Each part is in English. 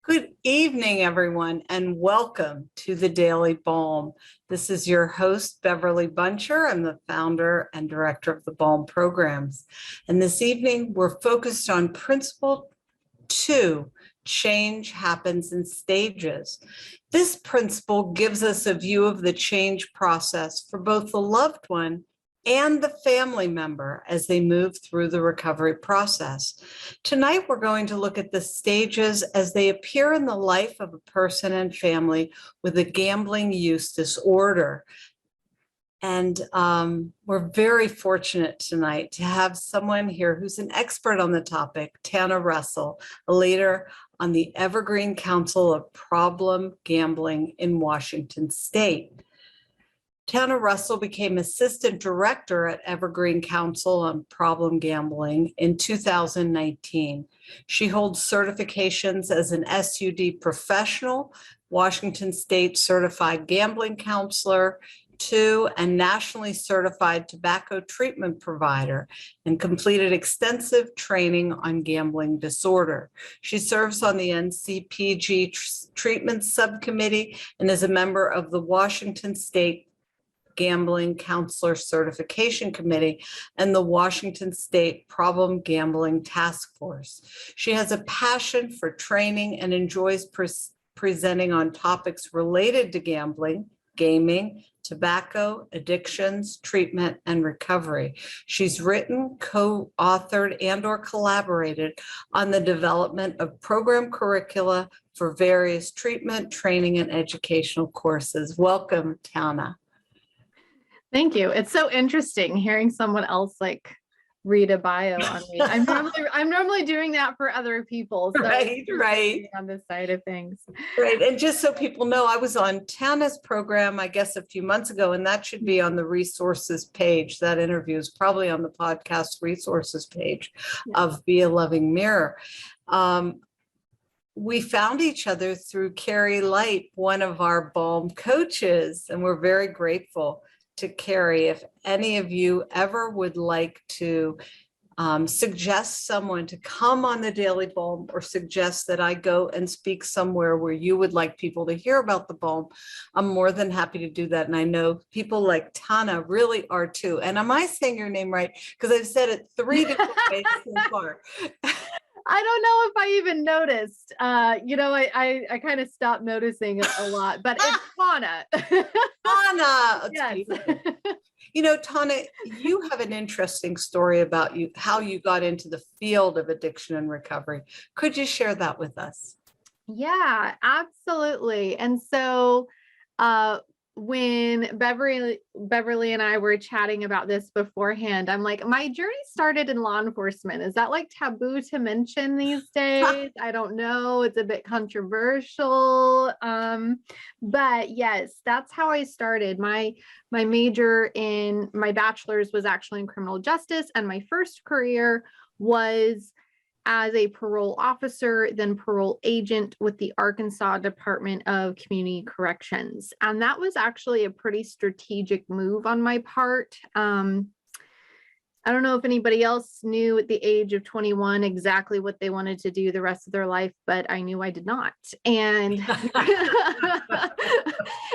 Good evening, everyone, and welcome to the Daily BALM. This is your host, Beverly Buncher. I'm the founder and director of the BALM programs. And this evening, we're focused on Principle 2, change happens in stages. This principle gives us a view of the change process for both the loved one and the family member as they move through the recovery process. Tonight, we're going to look at the stages as they appear in the life of a person and family with a gambling use disorder. And we're very fortunate tonight to have someone here who's an expert on the topic, Tana Russell, a leader on the Evergreen Council of Problem Gambling in Washington State. Tana Russell became assistant director at Evergreen Council on Problem Gambling in 2019. She holds certifications as an SUD professional, Washington State Certified Gambling Counselor, and nationally certified tobacco treatment provider, and completed extensive training on gambling disorder. She serves on the NCPG treatment subcommittee and is a member of the Washington State Gambling Counselor Certification Committee and the Washington State Problem Gambling Task Force. She has a passion for training and enjoys presenting on topics related to gambling, gaming, tobacco, addictions, treatment, and recovery. She's written, co-authored, and/or collaborated on the development of program curricula for various treatment, training, and educational courses. Welcome, Tana. Thank you. It's so interesting hearing someone else read a bio on me. I'm normally doing that for other people. So right. On this side of things. Right. And just so people know, I was on Tana's program, I guess, a few months ago, and that should be on the resources page. That interview is probably on the podcast resources page of Be a Loving Mirror. We found each other through Carrie Light, one of our BALM coaches, and we're very grateful to Carrie. If any of you ever would like to suggest someone to come on the Daily BALM or suggest that I go and speak somewhere where you would like people to hear about the BALM, I'm more than happy to do that. And I know people like Tana really are too. And am I saying your name right? Because I've said it 3 different ways so far. I don't know if I even noticed. I kind of stopped noticing it a lot, but it's Tana. Tana. Yes. Tana, you have an interesting story about how you got into the field of addiction and recovery. Could you share that with us? Yeah, absolutely. And so when Beverly and I were chatting about this beforehand, I'm like, my journey started in law enforcement. Is that taboo to mention these days? I don't know. It's a bit controversial. But yes, that's how I started. My major in my bachelor's was actually in criminal justice, and my first career was as a parole officer, then parole agent with the Arkansas Department of Community Corrections. And that was actually a pretty strategic move on my part. I don't know if anybody else knew at the age of 21 exactly what they wanted to do the rest of their life, but I knew I did not. And,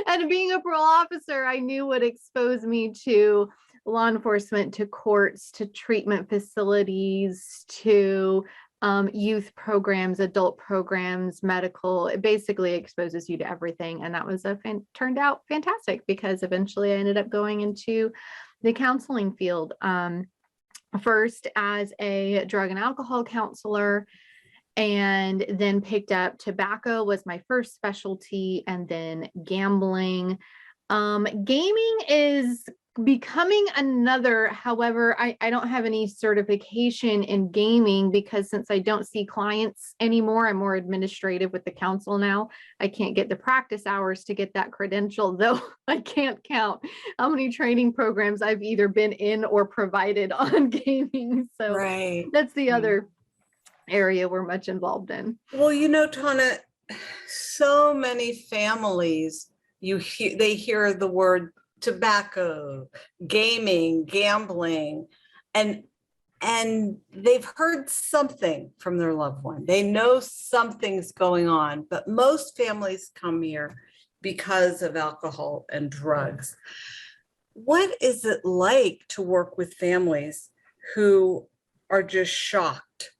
and being a parole officer, I knew would expose me to law enforcement, to courts, to treatment facilities, to youth programs, adult programs, medical. It basically exposes you to everything. And that was turned out fantastic, because eventually I ended up going into the counseling field. First as a drug and alcohol counselor, and then picked up tobacco was my first specialty, and then gambling. Gaming is becoming another. However, I don't have any certification in gaming, because since I don't see clients anymore, I'm more administrative with the council now. I can't get the practice hours to get that credential, though I can't count how many training programs I've either been in or provided on gaming. So right. That's the other area we're much involved in. Well, Tana, so many families, they hear the word tobacco, gaming, gambling, and and they've heard something from their loved one. They know something's going on, but most families come here because of alcohol and drugs. What is it like to work with families who are just shocked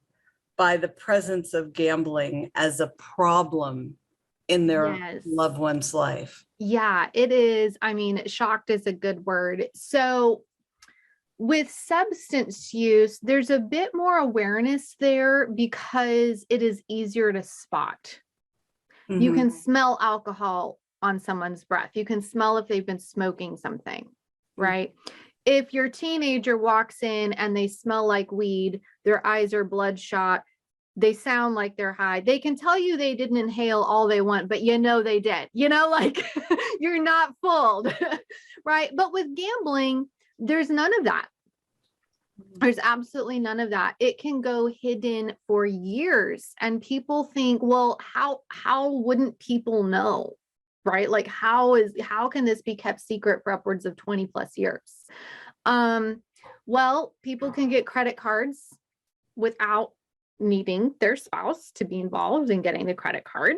by the presence of gambling as a problem in their Yes. loved one's life? Yeah, it is. I mean, shocked is a good word. So with substance use, there's a bit more awareness there because it is easier to spot. You can smell alcohol on someone's breath. You can smell if they've been smoking something, right? If your teenager walks in and they smell like weed, their eyes are bloodshot, they sound like they're high, they can tell you they didn't inhale all they want, but they did, like you're not fooled, right? But with gambling, there's none of that. There's absolutely none of that. It can go hidden for years, and people think, well, how wouldn't people know, right? Like how can this be kept secret for upwards of 20 plus years? Well, people can get credit cards without needing their spouse to be involved in getting the credit card.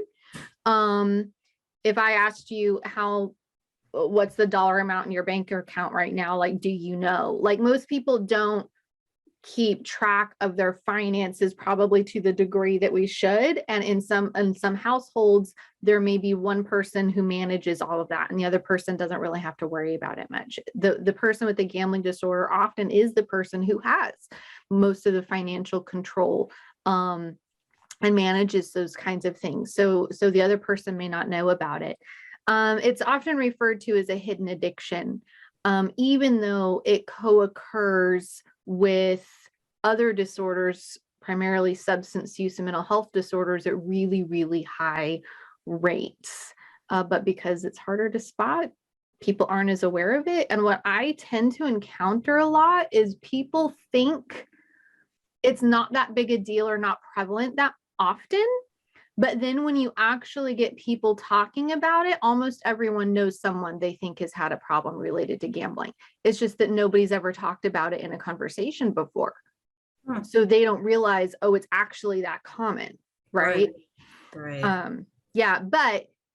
If I asked you what's the dollar amount in your bank account right now, like, do you know? Like, most people don't keep track of their finances probably to the degree that we should. And in some households, there may be one person who manages all of that, and the other person doesn't really have to worry about it much. The person with the gambling disorder often is the person who has most of the financial control and manages those kinds of things. So the other person may not know about it. It's often referred to as a hidden addiction, even though it co-occurs with other disorders, primarily substance use and mental health disorders, at really, really high rates. But because it's harder to spot, people aren't as aware of it. And what I tend to encounter a lot is people think it's not that big a deal or not prevalent that often. But then when you actually get people talking about it, almost everyone knows someone they think has had a problem related to gambling. It's just that nobody's ever talked about it in a conversation before. So they don't realize, oh, it's actually that common, right? Right.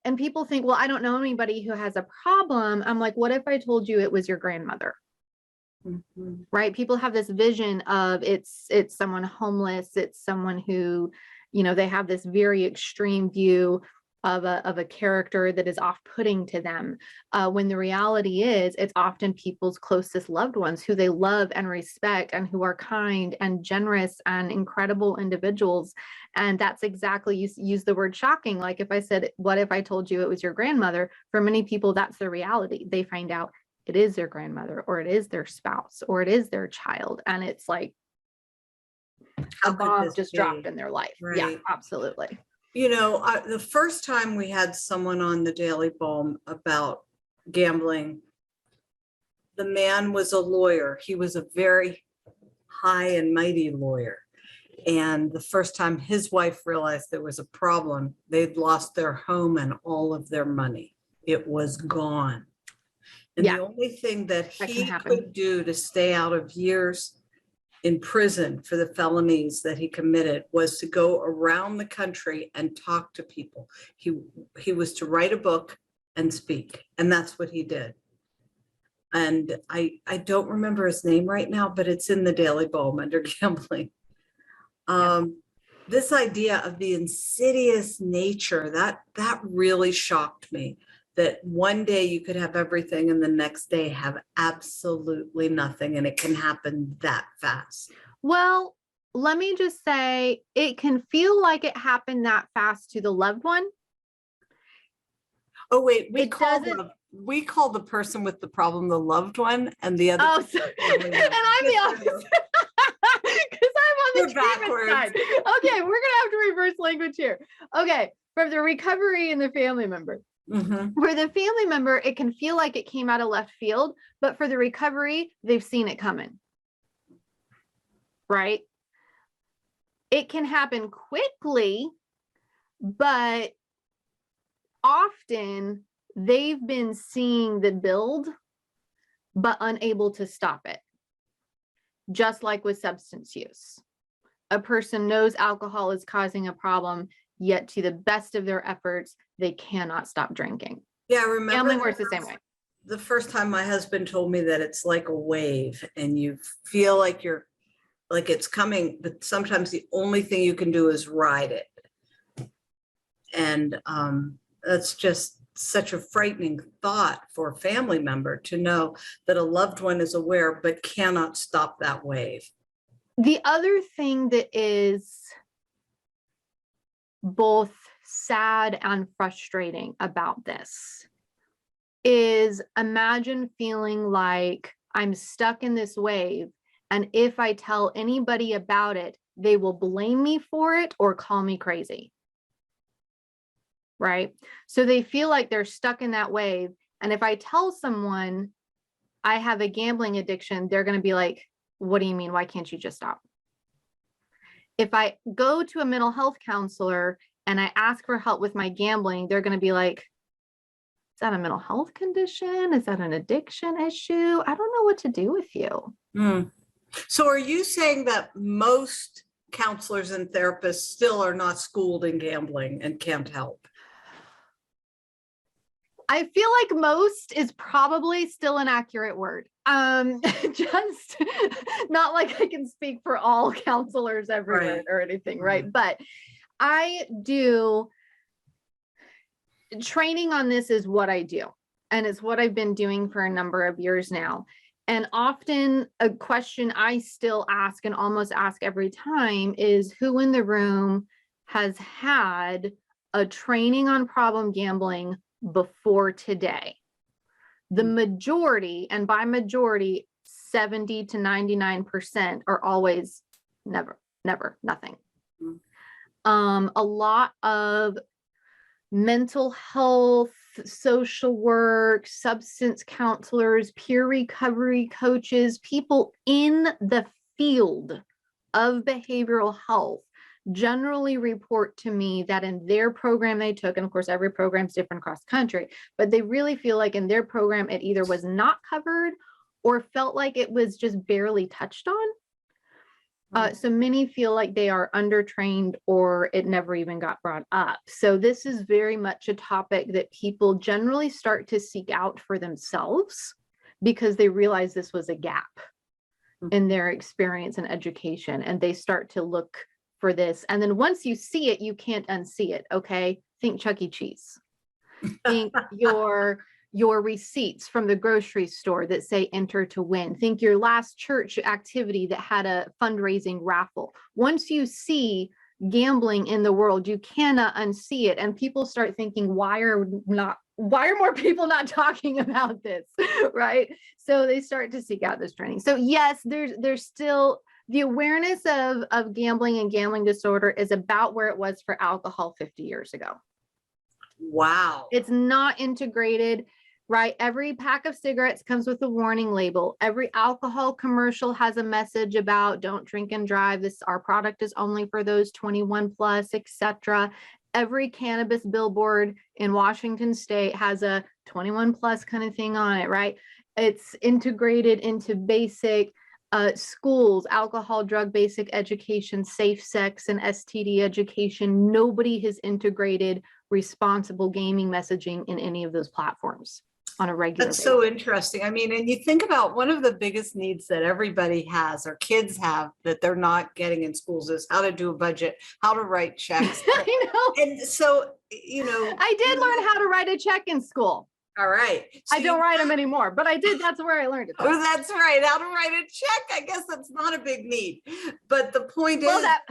And people think, well, I don't know anybody who has a problem. I'm like, what if I told you it was your grandmother? Right? People have this vision of it's someone homeless, it's someone who, they have this very extreme view of a character that is off-putting to them, when the reality is it's often people's closest loved ones who they love and respect and who are kind and generous and incredible individuals. And that's exactly, you use the word shocking. Like if I said, what if I told you it was your grandmother? For many people, that's the reality. They find out it is their grandmother, or it is their spouse, or it is their child. And it's like a bomb just dropped in their life. Right. Yeah, absolutely. The first time we had someone on the Daily BALM about gambling, the man was a lawyer. He was a very high and mighty lawyer. And the first time his wife realized there was a problem, they'd lost their home and all of their money. It was gone. And the only thing that he could do to stay out of years in prison for the felonies that he committed was to go around the country and talk to people. He was to write a book and speak, and that's what he did. And I don't remember his name right now, but it's in the Daily BALM under gambling. This idea of the insidious nature, that really shocked me. That one day you could have everything and the next day have absolutely nothing, and it can happen that fast. Well, let me just say, it can feel like it happened that fast to the loved one. Oh, wait, we call the person with the problem the loved one, and the other. Oh, sorry. And I'm the opposite. Because I'm on the treatment side. Okay, we're gonna have to reverse language here. Okay, from the recovery and the family member. For the family member, it can feel like it came out of left field, but for the recovery, they've seen it coming. Right? It can happen quickly, but often they've been seeing the build, but unable to stop it. just like with substance use. A person knows alcohol is causing a problem, yet to the best of their efforts, they cannot stop drinking. Yeah, I remember Gambling works the same way. the first time my husband told me that it's like a wave and you feel like it's coming, but sometimes the only thing you can do is ride it. And that's just such a frightening thought for a family member to know that a loved one is aware but cannot stop that wave. The other thing that is both sad and frustrating about this is, imagine feeling like I'm stuck in this wave, and if I tell anybody about it, they will blame me for it or call me crazy. Right? So they feel like they're stuck in that wave. And if I tell someone I have a gambling addiction, they're going to be like, what do you mean? Why can't you just stop? If I go to a mental health counselor and I ask for help with my gambling, they're going to be like, is that a mental health condition? Is that an addiction issue? I don't know what to do with you. So are you saying that most counselors and therapists still are not schooled in gambling and can't help? I feel like most is probably still an accurate word. Just not like I can speak for all counselors everywhere or anything, right? But I do training on this is what I do. And it's what I've been doing for a number of years now. And often a question I still ask and almost ask every time is, who in the room has had a training on problem gambling before today? The majority, and by majority, 70 to 99% are always never, nothing. A lot of mental health, social work, substance counselors, peer recovery coaches, people in the field of behavioral health generally report to me that in their program they took, and of course every program's different across the country, but they really feel like in their program it either was not covered or felt like it was just barely touched on. So many feel like they are undertrained or it never even got brought up. So this is very much a topic that people generally start to seek out for themselves because they realize this was a gap in their experience and education, and they start to look for this. And then once you see it, you can't unsee it. Okay. Think Chuck E. Cheese. Think your receipts from the grocery store that say enter to win. Think your last church activity that had a fundraising raffle. Once you see gambling in the world, you cannot unsee it. And people start thinking, why are more people not talking about this? Right. So they start to seek out this training. So yes, there's still the awareness of gambling and gambling disorder is about where it was for alcohol 50 years ago. Wow. It's not integrated, right? Every pack of cigarettes comes with a warning label. Every alcohol commercial has a message about don't drink and drive. Our product is only for those 21 plus, etc. Every cannabis billboard in Washington state has a 21 plus kind of thing on it, right? It's integrated into basic schools, alcohol, drug, basic education, safe sex, and STD education. Nobody has integrated responsible gaming messaging in any of those platforms on a regular basis. That's so interesting. I mean, and you think about one of the biggest needs that everybody has or kids have that they're not getting in schools is how to do a budget, how to write checks. I know. And so, I did learn how to write a check in school. All right. So I don't write them anymore, but I did. That's where I learned it. Oh, that's right. How to write a check. I guess that's not a big need. But the point is that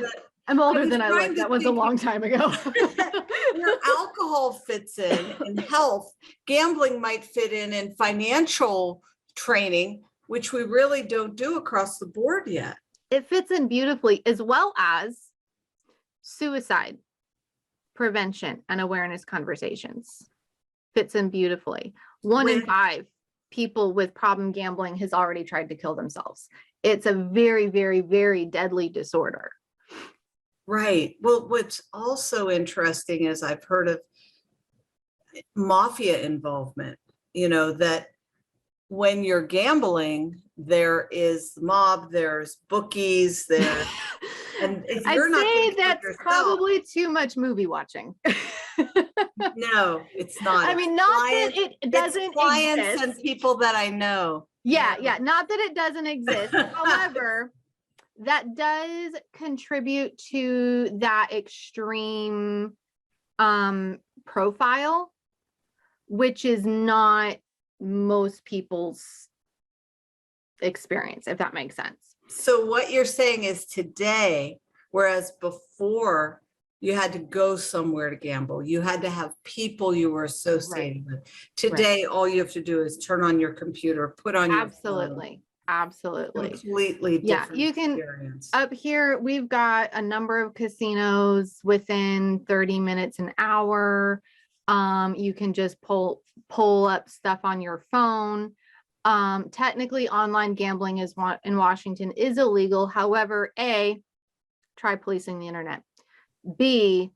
I'm older than I look. That was a long time ago. Where alcohol fits in health, gambling might fit in financial training, which we really don't do across the board yet. It fits in beautifully, as well as suicide prevention and awareness conversations. Fits in beautifully. 1 in 5 people with problem gambling has already tried to kill themselves. It's a very, very, very deadly disorder. Right. Well, what's also interesting is I've heard of mafia involvement, that when you're gambling, there is the mob, there's bookies, there, and if I'd you're not say taking care of that's yourself, probably too much movie watching. no, it's not. I It's mean, not that clients- it doesn't it's clients exist. and people that I know. Yeah, not that it doesn't exist. However, that does contribute to that extreme profile, which is not most people's experience, if that makes sense. So what you're saying is today, whereas before you had to go somewhere to gamble, you had to have people you were associated with. Today, all you have to do is turn on your computer, put on your phone. Absolutely. Completely different You can experience. up here, we've got a number of casinos within 30 minutes, an hour. You can just pull up stuff on your phone. Technically online gambling in Washington is illegal. However, A, try policing the internet. B,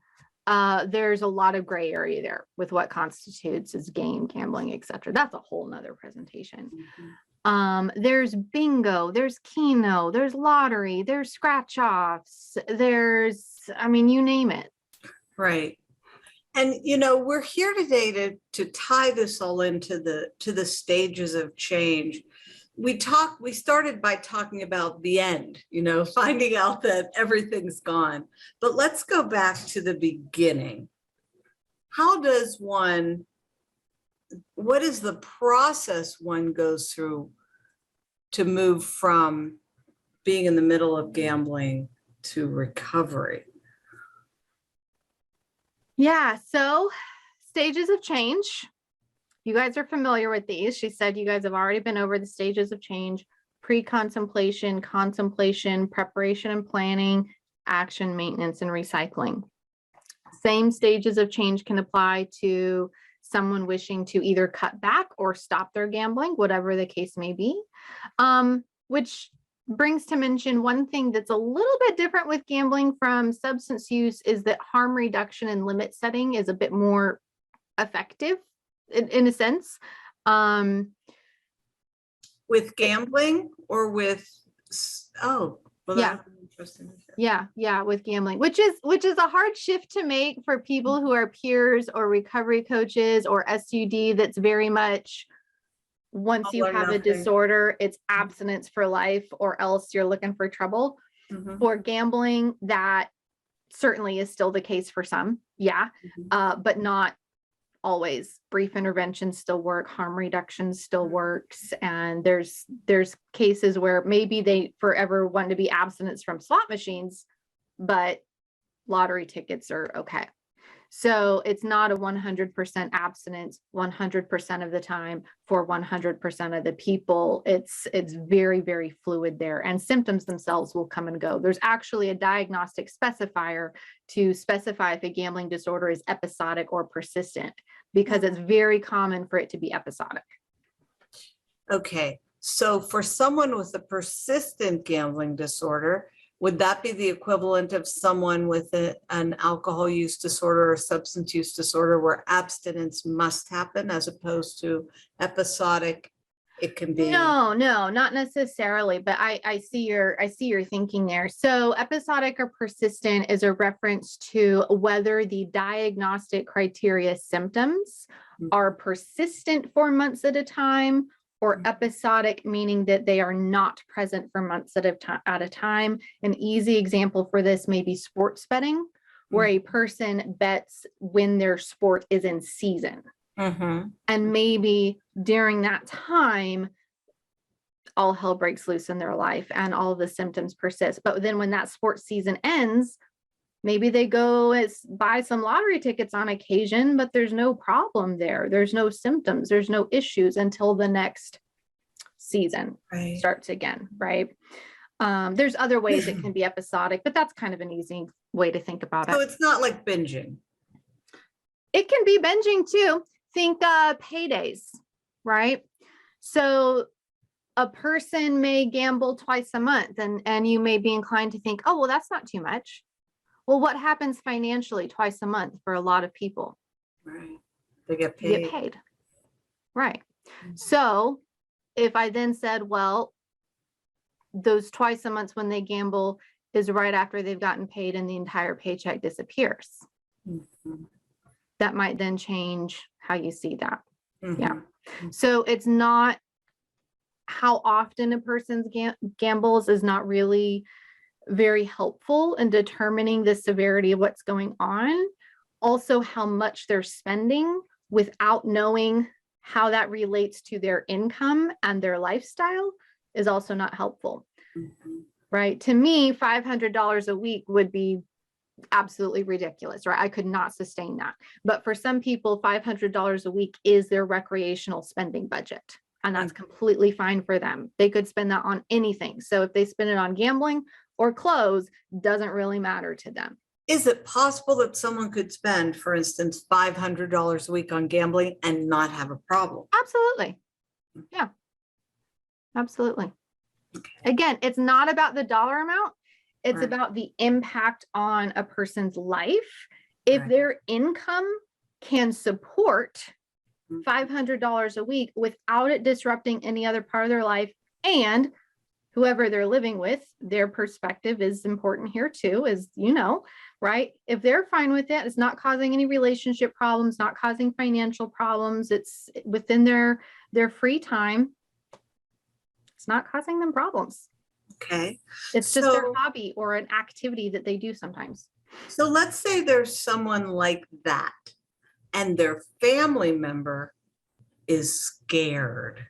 there's a lot of gray area there with what constitutes as game, gambling, etc. That's a whole nother presentation. There's bingo, there's keno, there's lottery, there's scratch offs, I mean, you name it. Right. And, we're here today to tie this all into the stages of change. We started by talking about the end, finding out that everything's gone. But let's go back to the beginning. What is the process one goes through to move from being in the middle of gambling to recovery? Yeah, so stages of change. You guys are familiar with these. She said you guys have already been over the stages of change: pre-contemplation, contemplation, preparation and planning, action, maintenance, and recycling. Same stages of change can apply to someone wishing to either cut back or stop their gambling, whatever the case may be. Which brings to mention one thing that's a little bit different with gambling from substance use is that harm reduction and limit setting is a bit more effective in a sense. With gambling or with, that's interesting. Yeah, with gambling, which is a hard shift to make for people who are peers or recovery coaches or SUD. That's very much, once you have a disorder, it's abstinence for life or else you're looking for trouble. For gambling, that certainly is still the case for some. But not always. Brief interventions still work, harm reduction still works, and there's cases where maybe they forever want to be abstinence from slot machines, but lottery tickets are okay. So it's not a 100% abstinence 100% of the time for 100% of the people. It's very, very fluid there, and symptoms themselves will come and go. There's actually a diagnostic specifier to specify if a gambling disorder is episodic or persistent, because it's very common for it to be episodic. Okay, so for someone with a persistent gambling disorder, would that be the equivalent of someone with an alcohol use disorder or substance use disorder where abstinence must happen as opposed to episodic? It can be. No, not necessarily, but I see your thinking there. So episodic or persistent is a reference to whether the diagnostic criteria symptoms are persistent for months at a time, or episodic, meaning that they are not present for months at a time. An easy example for this may be sports betting, where a person bets when their sport is in season. And maybe during that time, all hell breaks loose in their life and all the symptoms persist. But then when that sports season ends, maybe they go buy some lottery tickets on occasion, but there's no problem there. There's no symptoms. There's no issues until the next season starts again, right? There's other ways it can be episodic, but that's kind of an easy way to think about it. So it's not like binging. It can be binging too. Think paydays, right? So a person may gamble twice a month, and you may be inclined to think, oh, well, that's not too much. Well, what happens financially twice a month for a lot of people? Right. They get paid. You get paid. Right. So if I then said, well, those twice a month when they gamble is right after they've gotten paid and the entire paycheck disappears. Mhm. That might then change how you see that. Yeah. Mhm. So it's not how often a person's gambles is not really very helpful in determining the severity of what's going on. Also, how much they're spending without knowing how that relates to their income and their lifestyle is also not helpful, Mhm. right? To me, $500 a week would be absolutely ridiculous, right? I could not sustain that. But for some people, $500 a week is their recreational spending budget. And that's completely fine for them. They could spend that on anything. So if they spend it on gambling or clothes, doesn't really matter to them. Is it possible that someone could spend, for instance, $500 a week on gambling and not have a problem? Absolutely. Yeah, absolutely. Okay. Again, it's not about the dollar amount. It's Right. about the impact on a person's life. If Right. their income can support Mhm. $500 a week without it disrupting any other part of their life, and whoever they're living with, their perspective is important here too, as you know, right? If they're fine with it, it's not causing any relationship problems, not causing financial problems, it's within their free time, it's not causing them problems. Okay. It's just their So, hobby or an activity that they do sometimes. so let's say there's someone like that and their family member is scared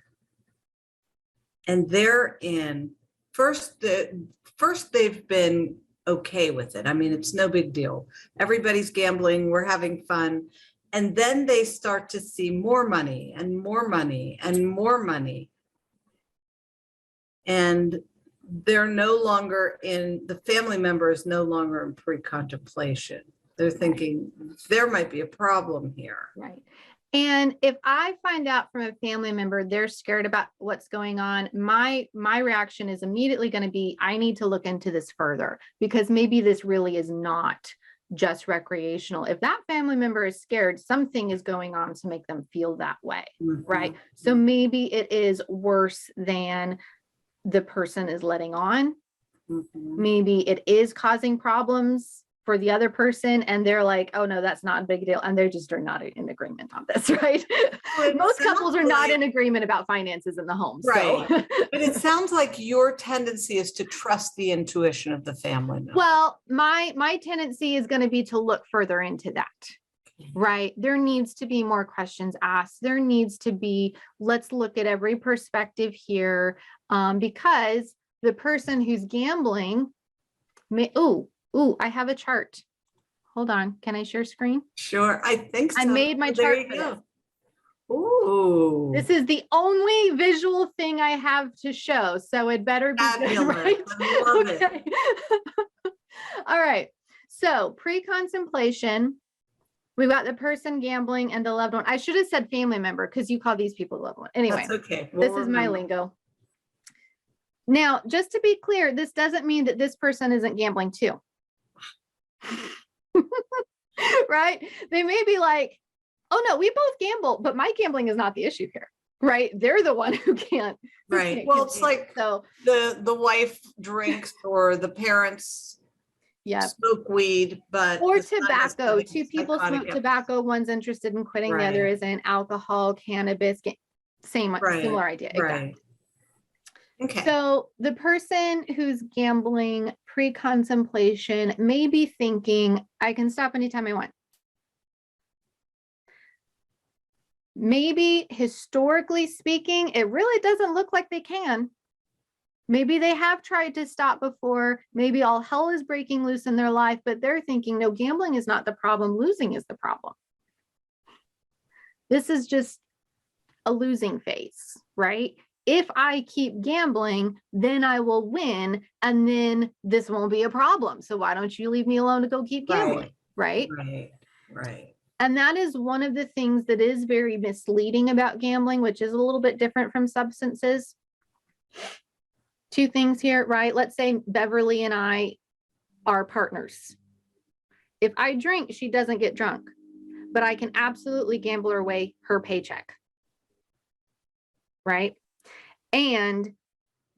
and they're in first they've been okay with it. I mean, it's no big deal. Everybody's gambling, we're having fun. And then they start to see more money and more money and more money. And they're no longer in, the family member is no longer in pre-contemplation. They're thinking there might be a problem here. Right. And if I find out from a family member they're scared about what's going on, my reaction is immediately going to be, I need to look into this further, because maybe this really is not just recreational. If that family member is scared, something is going on to make them feel that way, right? So maybe it is worse than the person is letting on. Mhm. Maybe it is causing problems for the other person and they're like, oh no, that's not a big deal. And they just are not in agreement on this, right? Well, Most sounds couples are not like- in agreement about finances in the home. Right. So. But it sounds like your tendency is to trust the intuition of the family member. Well, my tendency is going to be to look further into that. Right. There needs to be more questions asked. There needs to be, let's look at every perspective here, because the person who's gambling may, I have a chart. Hold on. Can I share screen? Sure, I think so. I made my There chart you for go. this. Ooh. This is the only visual thing I have to show, so it better be good, Fabulous. right? I love it. Okay. All right. So pre-contemplation, we've got the person gambling and the loved one. I should have said family member because you call these people loved one. Anyway, That's okay. this is my lingo. Now, just to be clear, this doesn't mean that this person isn't gambling too. Right? They may be like, oh no, we both gamble, but my gambling is not the issue here. Right? They're the one who can't. Right. Well, it's like so the wife drinks or the parents smoke weed, but or the son has tobacco. like Two people psychotic smoke tobacco. One's interested in quitting. The other isn't. Alcohol, cannabis, similar idea. Right. Exactly. Okay. So the person who's gambling pre-contemplation may be thinking, I can stop anytime I want. Maybe historically speaking, it really doesn't look like they can. Maybe they have tried to stop before. Maybe all hell is breaking loose in their life, but they're thinking, no, gambling is not the problem. Losing is the problem. This is just a losing phase, right? If I keep gambling, then I will win, and then this won't be a problem. So why don't you leave me alone to go keep gambling, right? Right. And that is one of the things that is very misleading about gambling, which is a little bit different from substances. Two things here, right? Let's say Beverly and I are partners. If I drink, she doesn't get drunk, but I can absolutely gamble away her paycheck, right? And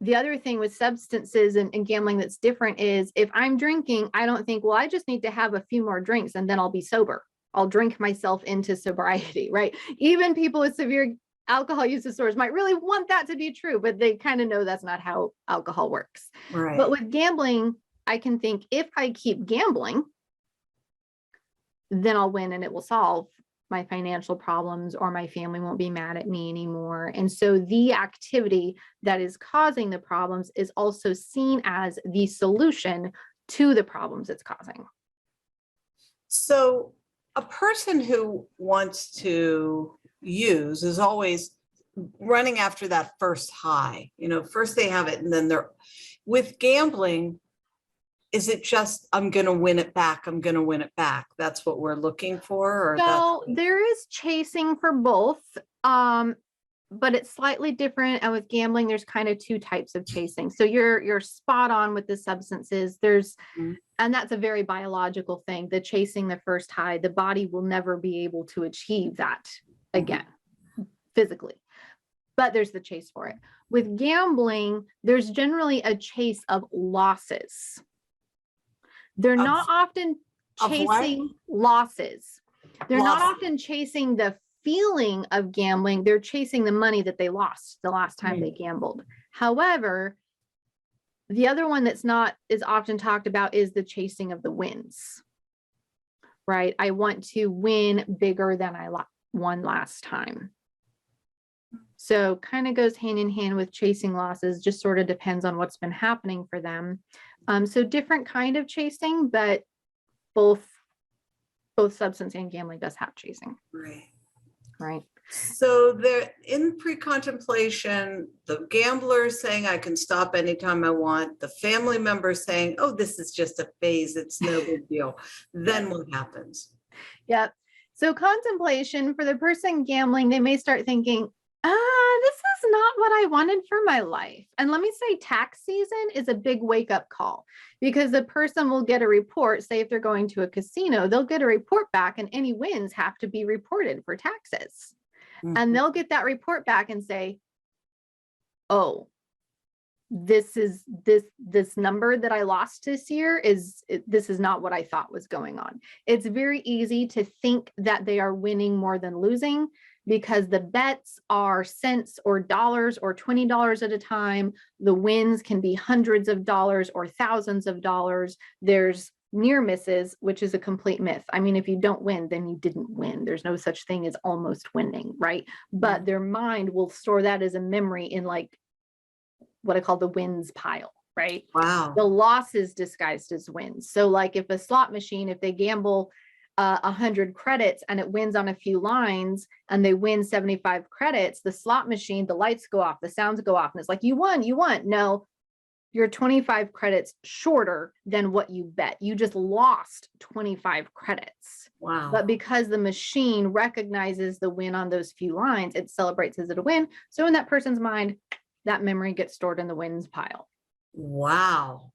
the other thing with substances and gambling that's different is if I'm drinking, I don't think, well, I just need to have a few more drinks and then I'll be sober. I'll drink myself into sobriety, right? Even people with severe alcohol use disorders might really want that to be true, but they kind of know that's not how alcohol works. Right. But with gambling, I can think if I keep gambling, then I'll win and it will solve my financial problems, or my family won't be mad at me anymore. And so the activity that is causing the problems is also seen as the solution to the problems it's causing. So a person who wants to use is always running after that first high. First they have it and then they're with gambling. Is it just, I'm going to win it back? I'm going to win it back. That's what we're looking for? Or so there is chasing for both, but it's slightly different. And with gambling, there's kind of two types of chasing. So you're spot on with the substances. And that's a very biological thing. The chasing the first high, the body will never be able to achieve that again, physically. But there's the chase for it. With gambling, there's generally a chase of losses. They're not often chasing losses. They're not often chasing the feeling of gambling. They're chasing the money that they lost the last time they gambled. However, the other one that's not as often talked about is the chasing of the wins, right? I want to win bigger than I won last time. So kind of goes hand in hand with chasing losses, just sort of depends on what's been happening for them. So different kind of chasing, but both substance and gambling does have chasing. Right. So they're in pre-contemplation, the gambler is saying I can stop anytime I want, the family member saying, oh, this is just a phase, it's no big deal. Then what happens? Yeah. So contemplation for the person gambling, they may start thinking, this is not what I wanted for my life. And let me say tax season is a big wake up call, because the person will get a report, say if they're going to a casino, they'll get a report back and any wins have to be reported for taxes. And they'll get that report back and say, oh, this number that I lost this year this is not what I thought was going on. It's very easy to think that they are winning more than losing, because the bets are cents or dollars or $20 at a time. The wins can be hundreds of dollars or thousands of dollars. There's near misses, which is a complete myth. I mean, if you don't win, then you didn't win. There's no such thing as almost winning, right? But their mind will store that as a memory in like what I call the wins pile, right? Wow. The losses disguised as wins. So like if a slot machine, if they gamble 100 credits and it wins on a few lines and they win 75 credits, the slot machine, the lights go off, the sounds go off, and it's like, you won. No, you're 25 credits shorter than what you bet. You just lost 25 credits. Wow. But because the machine recognizes the win on those few lines, it celebrates as a win. So in that person's mind, that memory gets stored in the wins pile. Wow.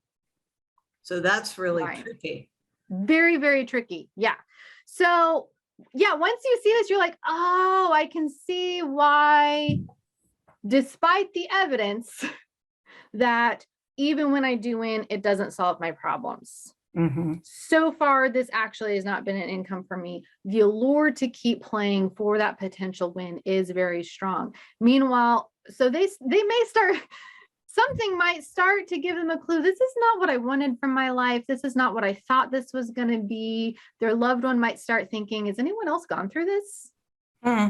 So that's really Right. tricky. Very, very tricky. Yeah. So yeah, once you see this, you're like, oh, I can see why, despite the evidence, that even when I do win, it doesn't solve my problems. So far, this actually has not been an income for me. The allure to keep playing for that potential win is very strong. Meanwhile, so they may start, something might start to give them a clue. This is not what I wanted from my life. This is not what I thought this was going to be. Their loved one might start thinking, has anyone else gone through this?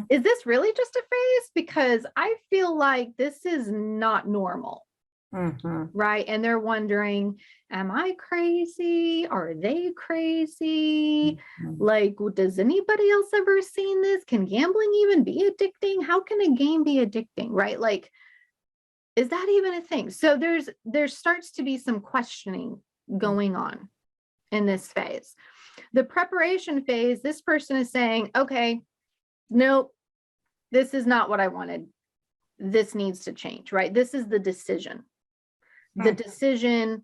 Is this really just a phase? Because I feel like this is not normal. Right. And they're wondering, am I crazy? Are they crazy? Like, does anybody else ever seen this? Can gambling even be addicting? How can a game be addicting? Right. Like, is that even a thing? So there starts to be some questioning going on in this phase. The preparation phase, this person is saying, okay, nope, this is not what I wanted. This needs to change, right? This is the decision. The decision,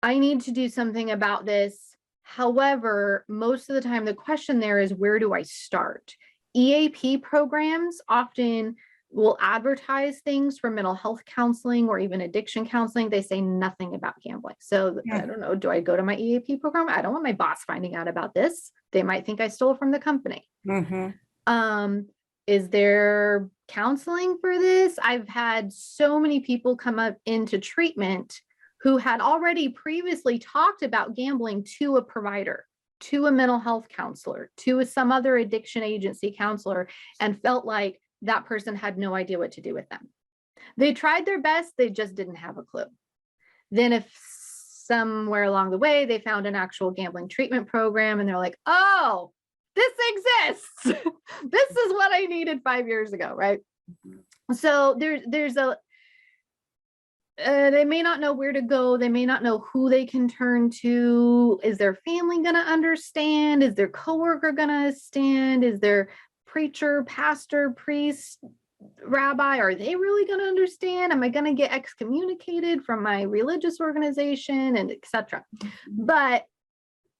I need to do something about this. However, most of the time, the question there is, where do I start? EAP programs often will advertise things for mental health counseling or even addiction counseling. They say nothing about gambling. So I don't know, do I go to my EAP program? I don't want my boss finding out about this. They might think I stole from the company. Is there counseling for this? I've had so many people come up into treatment who had already previously talked about gambling to a provider, to a mental health counselor, to some other addiction agency counselor, and felt like that person had no idea what to do with them. They tried their best, they just didn't have a clue. Then if somewhere along the way, they found an actual gambling treatment program and they're like, oh, this exists. This is what I needed 5 years ago, right? So there's a, they may not know where to go. They may not know who they can turn to. Is their family going to understand? Is their coworker going to understand? Is their preacher, pastor, priest, rabbi, are they really going to understand? Am I going to get excommunicated from my religious organization, and etc.? But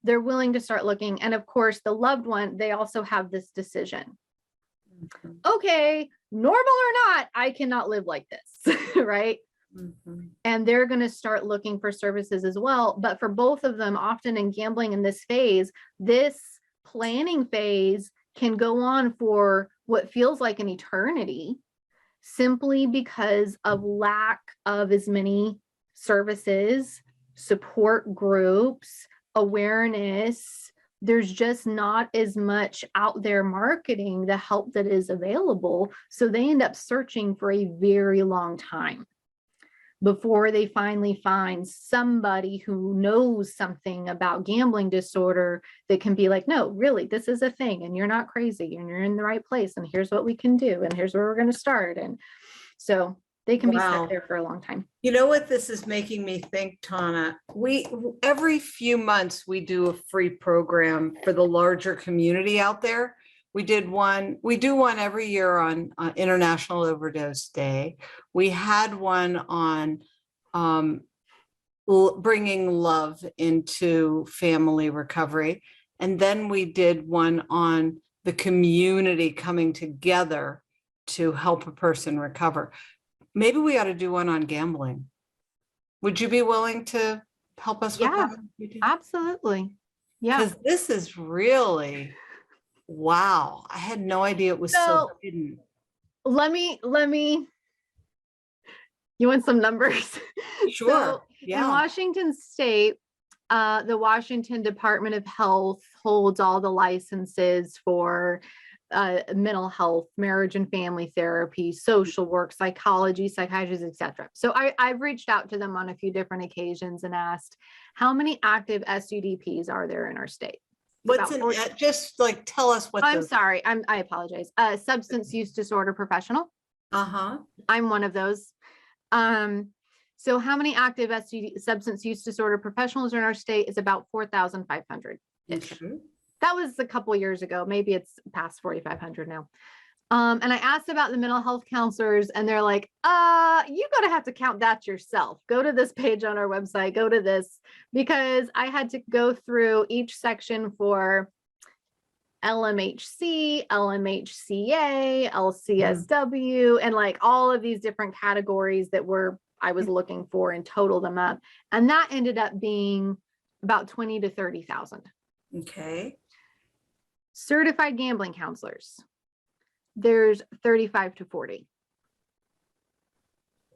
they're willing to start looking. And of course, the loved one, they also have this decision. Okay, normal or not, I cannot live like this, right? And they're going to start looking for services as well. But for both of them, often in gambling in this phase, this planning phase can go on for what feels like an eternity, simply because of lack of as many services, support groups, awareness. There's just not as much out there marketing the help that is available. So they end up searching for a very long time before they finally find somebody who knows something about gambling disorder that can be like, no, really, this is a thing and you're not crazy and you're in the right place and here's what we can do and here's where we're going to start. And so they can be stuck there for a long time. You know what this is making me think, Tana? Every few months we do a free program for the larger community out there. We do one every year on International Overdose Day. We had one on bringing love into family recovery. And then we did one on the community coming together to help a person recover. Maybe we ought to do one on gambling. Would you be willing to help us with that? Absolutely. Yeah. Because this is really... Wow, I had no idea it was so hidden. Let me, you want some numbers? Sure. So in Washington State, the Washington Department of Health holds all the licenses for mental health, marriage and family therapy, social work, psychology, psychiatry, etc. So I've reached out to them on a few different occasions and asked, how many active SUDPs are there in our state? What's just like tell us what. I'm sorry. I apologize. Substance use disorder professional. I'm one of those. So how many active substance use disorder professionals in our state is about 4,500. That was a couple years ago. Maybe it's past 4,500 now. And I asked about the mental health counselors and they're like, you're going to have to count that yourself. Go to this page on our website, go to this, because I had to go through each section for LMHC, LMHCA, LCSW, and like all of these different categories that I was looking for and total them up. And that ended up being about 20 to 30,000. Okay. Certified gambling counselors. There's 35 to 40.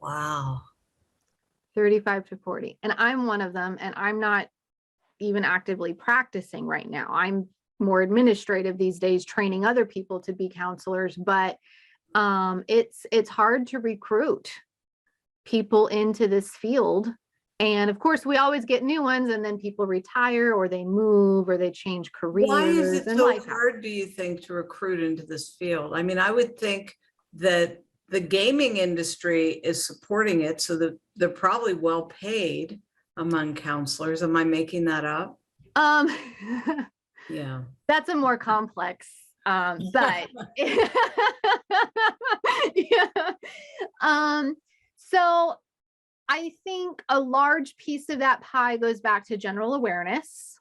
Wow. 35 to 40. And I'm one of them, and I'm not even actively practicing right now. I'm more administrative these days, training other people to be counselors, but it's hard to recruit people into this field. And of course, we always get new ones, and then people retire or they move or they change careers. Why is it so hard, do you think, to recruit into this field? I mean, I would think that the gaming industry is supporting it, so that they're probably well paid among counselors. Am I making that up? Yeah. That's a more complex, but yeah. So I think a large piece of that pie goes back to general awareness.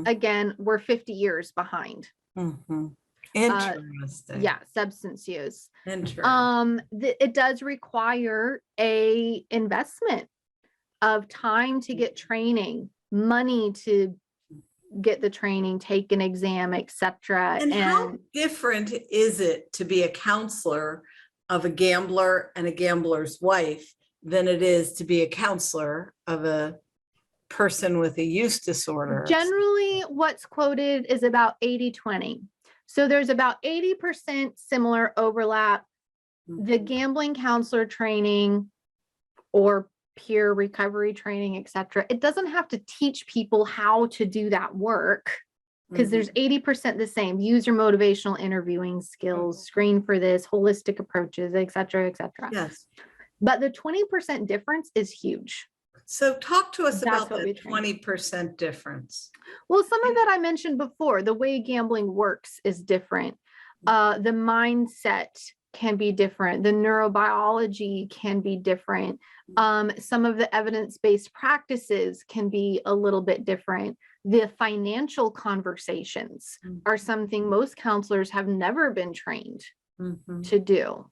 Again, we're 50 years behind. Interesting. Yeah, substance use. Interesting. It does require a investment of time to get training, money to get the training, take an exam, etc. And how different is it to be a counselor of a gambler and a gambler's wife than it is to be a counselor of a person with a use disorder? Generally, what's quoted is about 80-20. So there's about 80% similar overlap. The gambling counselor training or peer recovery training, etc. It doesn't have to teach people how to do that work because there's 80% the same. Use your motivational interviewing skills, screen for this, holistic approaches, etc., etc. Yes. But the 20% difference is huge. So talk to us That's about what we the train. 20% difference. Well, some of that I mentioned before. The way gambling works is different. The mindset can be different. The neurobiology can be different. Some of the evidence-based practices can be a little bit different. The financial conversations are something most counselors have never been trained to do.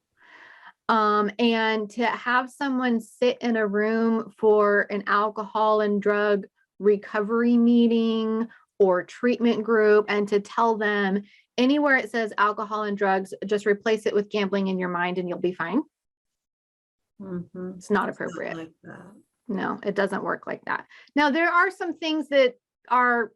And to have someone sit in a room for an alcohol and drug recovery meeting or treatment group and to tell them anywhere it says alcohol and drugs, just replace it with gambling in your mind and you'll be fine. It's not appropriate. Like that. No, it doesn't work like that. Now, there are some things that are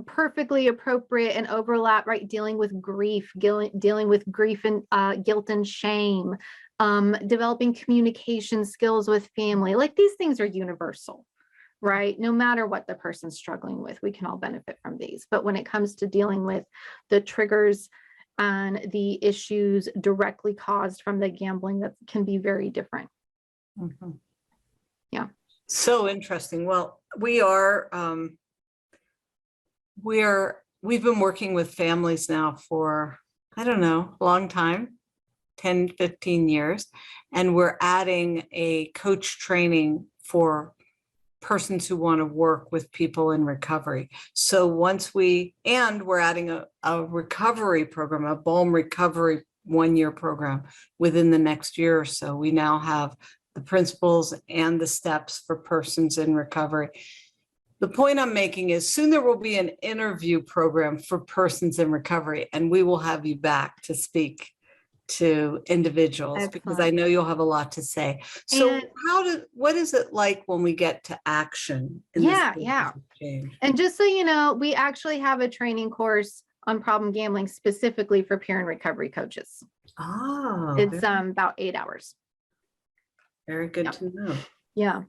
perfectly appropriate and overlap, right? Dealing with grief, dealing with grief and guilt and shame, developing communication skills with family. Like these things are universal, right? No matter what the person's struggling with, we can all benefit from these. But when it comes to dealing with the triggers and the issues directly caused from the gambling, that can be very different. Yeah. So interesting. Well, we've been working with families now for, I don't know, a long time, 10, 15 years. And we're adding a coach training for persons who want to work with people in recovery. So we're adding a recovery program, a BALM recovery 1-year program within the next year or so. We now have the principles and the steps for persons in recovery. The point I'm making is soon there will be an interview program for persons in recovery, and we will have you back to speak to individuals because I know you'll have a lot to say. So what is it like when we get to action? Yeah. And just so you know, we actually have a training course on problem gambling specifically for peer and recovery coaches. Oh, it's about 8 hours. Very good to know. Yeah.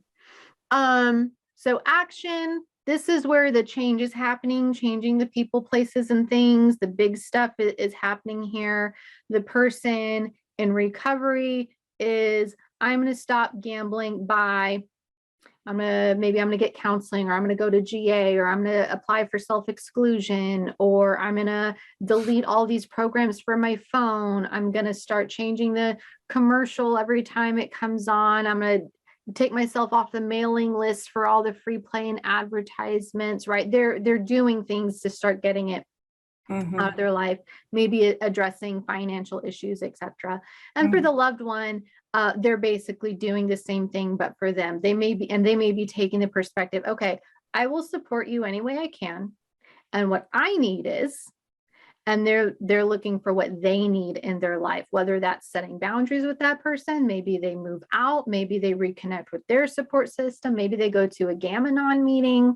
So action, this is where the change is happening, changing the people, places, and things. The big stuff is happening here. The person in recovery is, I'm going to stop gambling by, maybe I'm going to get counseling, or I'm going to go to GA, or I'm going to apply for self-exclusion, or I'm going to delete all these programs from my phone. I'm going to start changing the commercial every time it comes on. I'm going to take myself off the mailing list for all the free play and advertisements, right? They're doing things to start getting it out of their life, maybe addressing financial issues, etc. And for the loved one, they're basically doing the same thing, but for them, they may be taking the perspective, okay, I will support you any way I can. And what I need is, and they're looking for what they need in their life, whether that's setting boundaries with that person, maybe they move out, maybe they reconnect with their support system, maybe they go to a Gamma-Non meeting,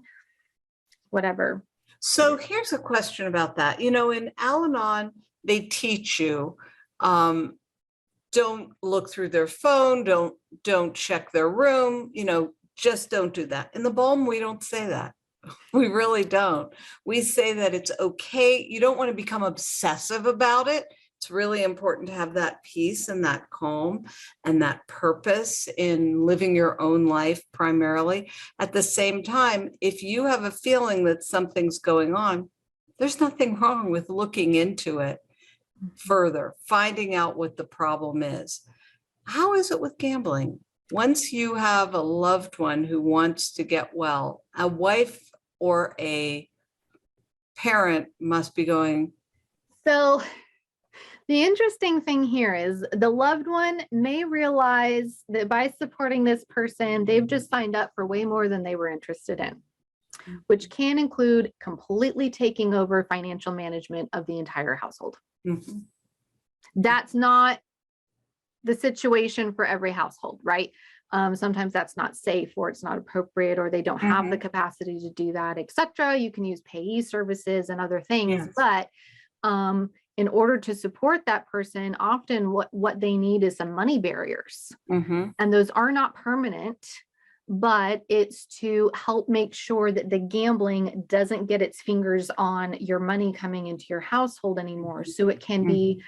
whatever. So here's a question about that. You know, in Al-Anon, they teach you, don't look through their phone, don't check their room, you know, just don't do that. In the BALM, we don't say that. We really don't. We say that it's okay. You don't want to become obsessive about it. It's really important to have that peace and that calm and that purpose in living your own life primarily. At the same time, if you have a feeling that something's going on, there's nothing wrong with looking into it further, finding out what the problem is. How is it with gambling? Once you have a loved one who wants to get well, a wife or a parent must be going, So the interesting thing here is the loved one may realize that by supporting this person, they've just signed up for way more than they were interested in, which can include completely taking over financial management of the entire household. Mm-hmm. That's not the situation for every household, right? Sometimes that's not safe, or it's not appropriate, or they don't have the capacity to do that, etc. You can use payee services and other things, but in order to support that person, often what they need is some money barriers. And those are not permanent, but it's to help make sure that the gambling doesn't get its fingers on your money coming into your household anymore. So it can be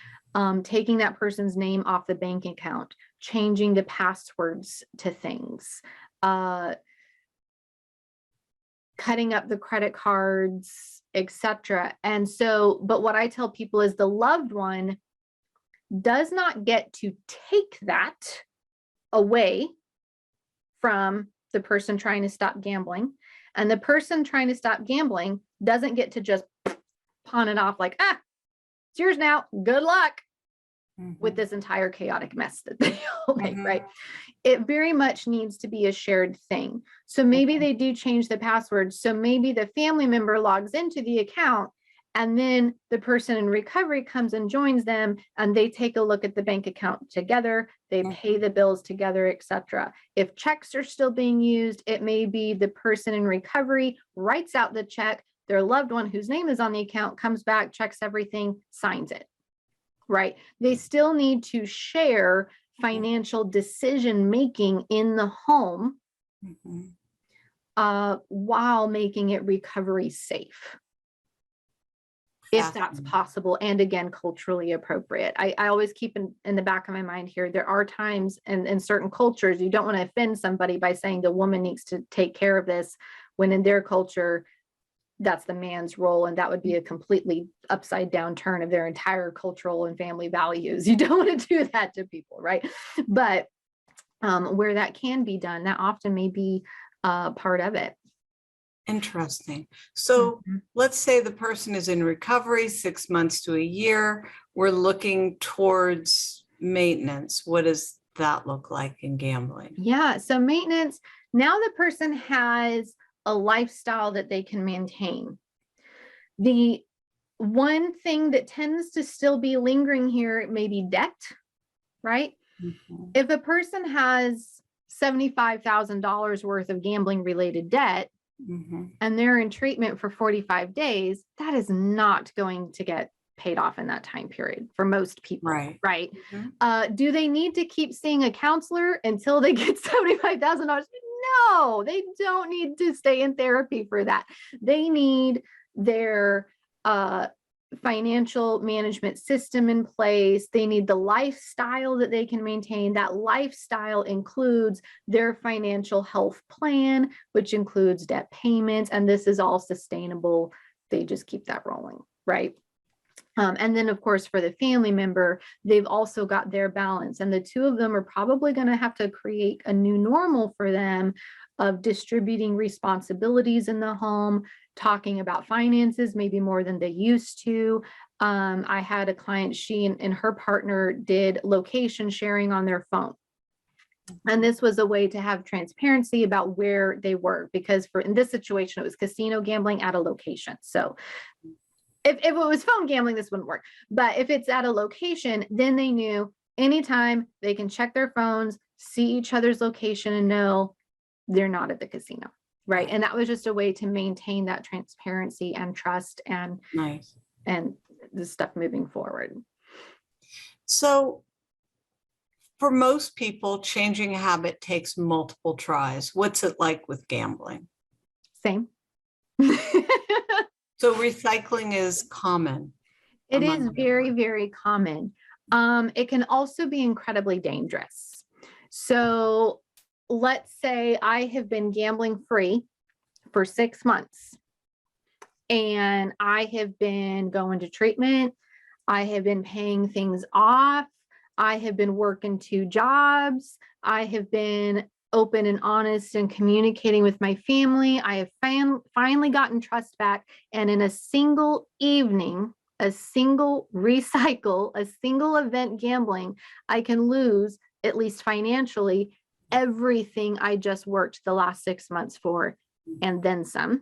taking that person's name off the bank account, changing the passwords to things, cutting up the credit cards, etc. And so, but what I tell people is the loved one does not get to take that away from the person trying to stop gambling. And the person trying to stop gambling doesn't get to just pawn it off like, it's yours now, good luck with this entire chaotic mess that they all make, right? It very much needs to be a shared thing. So maybe they do change the password. So maybe the family member logs into the account, and then the person in recovery comes and joins them, and they take a look at the bank account together, they pay the bills together, etc. If checks are still being used, it may be the person in recovery writes out the check, their loved one whose name is on the account comes back, checks everything, signs it, right? They still need to share financial decision making in the home while making it recovery safe, if that's possible, and again, culturally appropriate. I always keep in the back of my mind here, there are times in certain cultures, you don't want to offend somebody by saying the woman needs to take care of this, when in their culture, that's the man's role, and that would be a completely upside down turn of their entire cultural and family values. You don't want to do that to people, right? But where that can be done, that often may be part of it. Interesting. So let's say the person is in recovery 6 months to a year. We're looking towards maintenance. What does that look like in gambling? Yeah, so maintenance, now the person has a lifestyle that they can maintain. The one thing that tends to still be lingering here may be debt, right? If a person has $75,000 worth of gambling related debt and they're in treatment for 45 days, that is not going to get paid off in that time period for most people, right? Do they need to keep seeing a counselor until they get $75,000? No, they don't need to stay in therapy for that. They need their financial management system in place. They need the lifestyle that they can maintain. That lifestyle includes their financial health plan, which includes debt payments, and this is all sustainable. They just keep that rolling, right? And then, of course, for the family member, they've also got their balance, and the two of them are probably going to have to create a new normal for them of distributing responsibilities in the home, talking about finances, maybe more than they used to. I had a client, she and her partner did location sharing on their phone. And this was a way to have transparency about where they were, because in this situation, it was casino gambling at a location. So if it was phone gambling, this wouldn't work. But if it's at a location, then they knew anytime they can check their phones, see each other's location, and know they're not at the casino, right? And that was just a way to maintain that transparency and trust and the stuff moving forward. So for most people, changing a habit takes multiple tries. What's it like with gambling? Same. So recycling is common. It is very, very common. It can also be incredibly dangerous. So let's say I have been gambling free for 6 months, and I have been going to treatment. I have been paying things off. I have been working 2 jobs. I have been open and honest and communicating with my family. I have finally gotten trust back. And in a single evening, a single recycle, a single event gambling, I can lose, at least financially, everything I just worked the last 6 months for, and then some.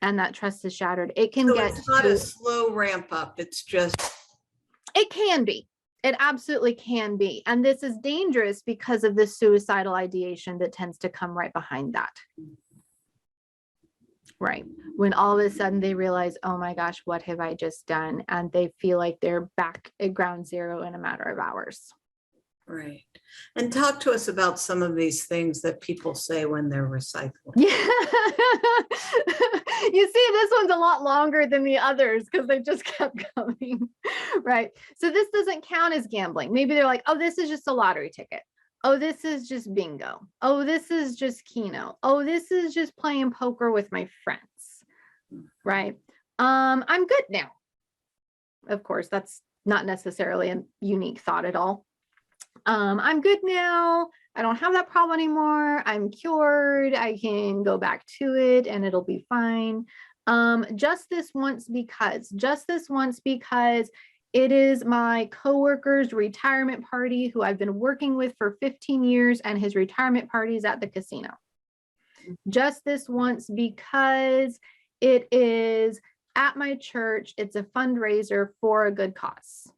And that trust is shattered. It can So get it's not to, a slow ramp up. It's just, it can be. It absolutely can be. And this is dangerous because of the suicidal ideation that tends to come right behind that. Right. When all of a sudden they realize, oh my gosh, what have I just done? And they feel like they're back at ground zero in a matter of hours. right. And talk to us about some of these things that people say when they're recycling. Yeah. You see, this one's a lot longer than the others because they just kept coming. Right. So this doesn't count as gambling. Maybe they're like, oh, this is just a lottery ticket. Oh, this is just bingo. Oh, this is just Keno. Oh, this is just playing poker with my friends. Right. I'm good now. Of course, that's not necessarily a unique thought at all. I'm good now. I don't have that problem anymore. I'm cured. I can go back to it and it'll be fine. Just this once because it is my coworker's retirement party who I've been working with for 15 years, and his retirement party is at the casino. Just this once because it is at my church. It's a fundraiser for a good cause.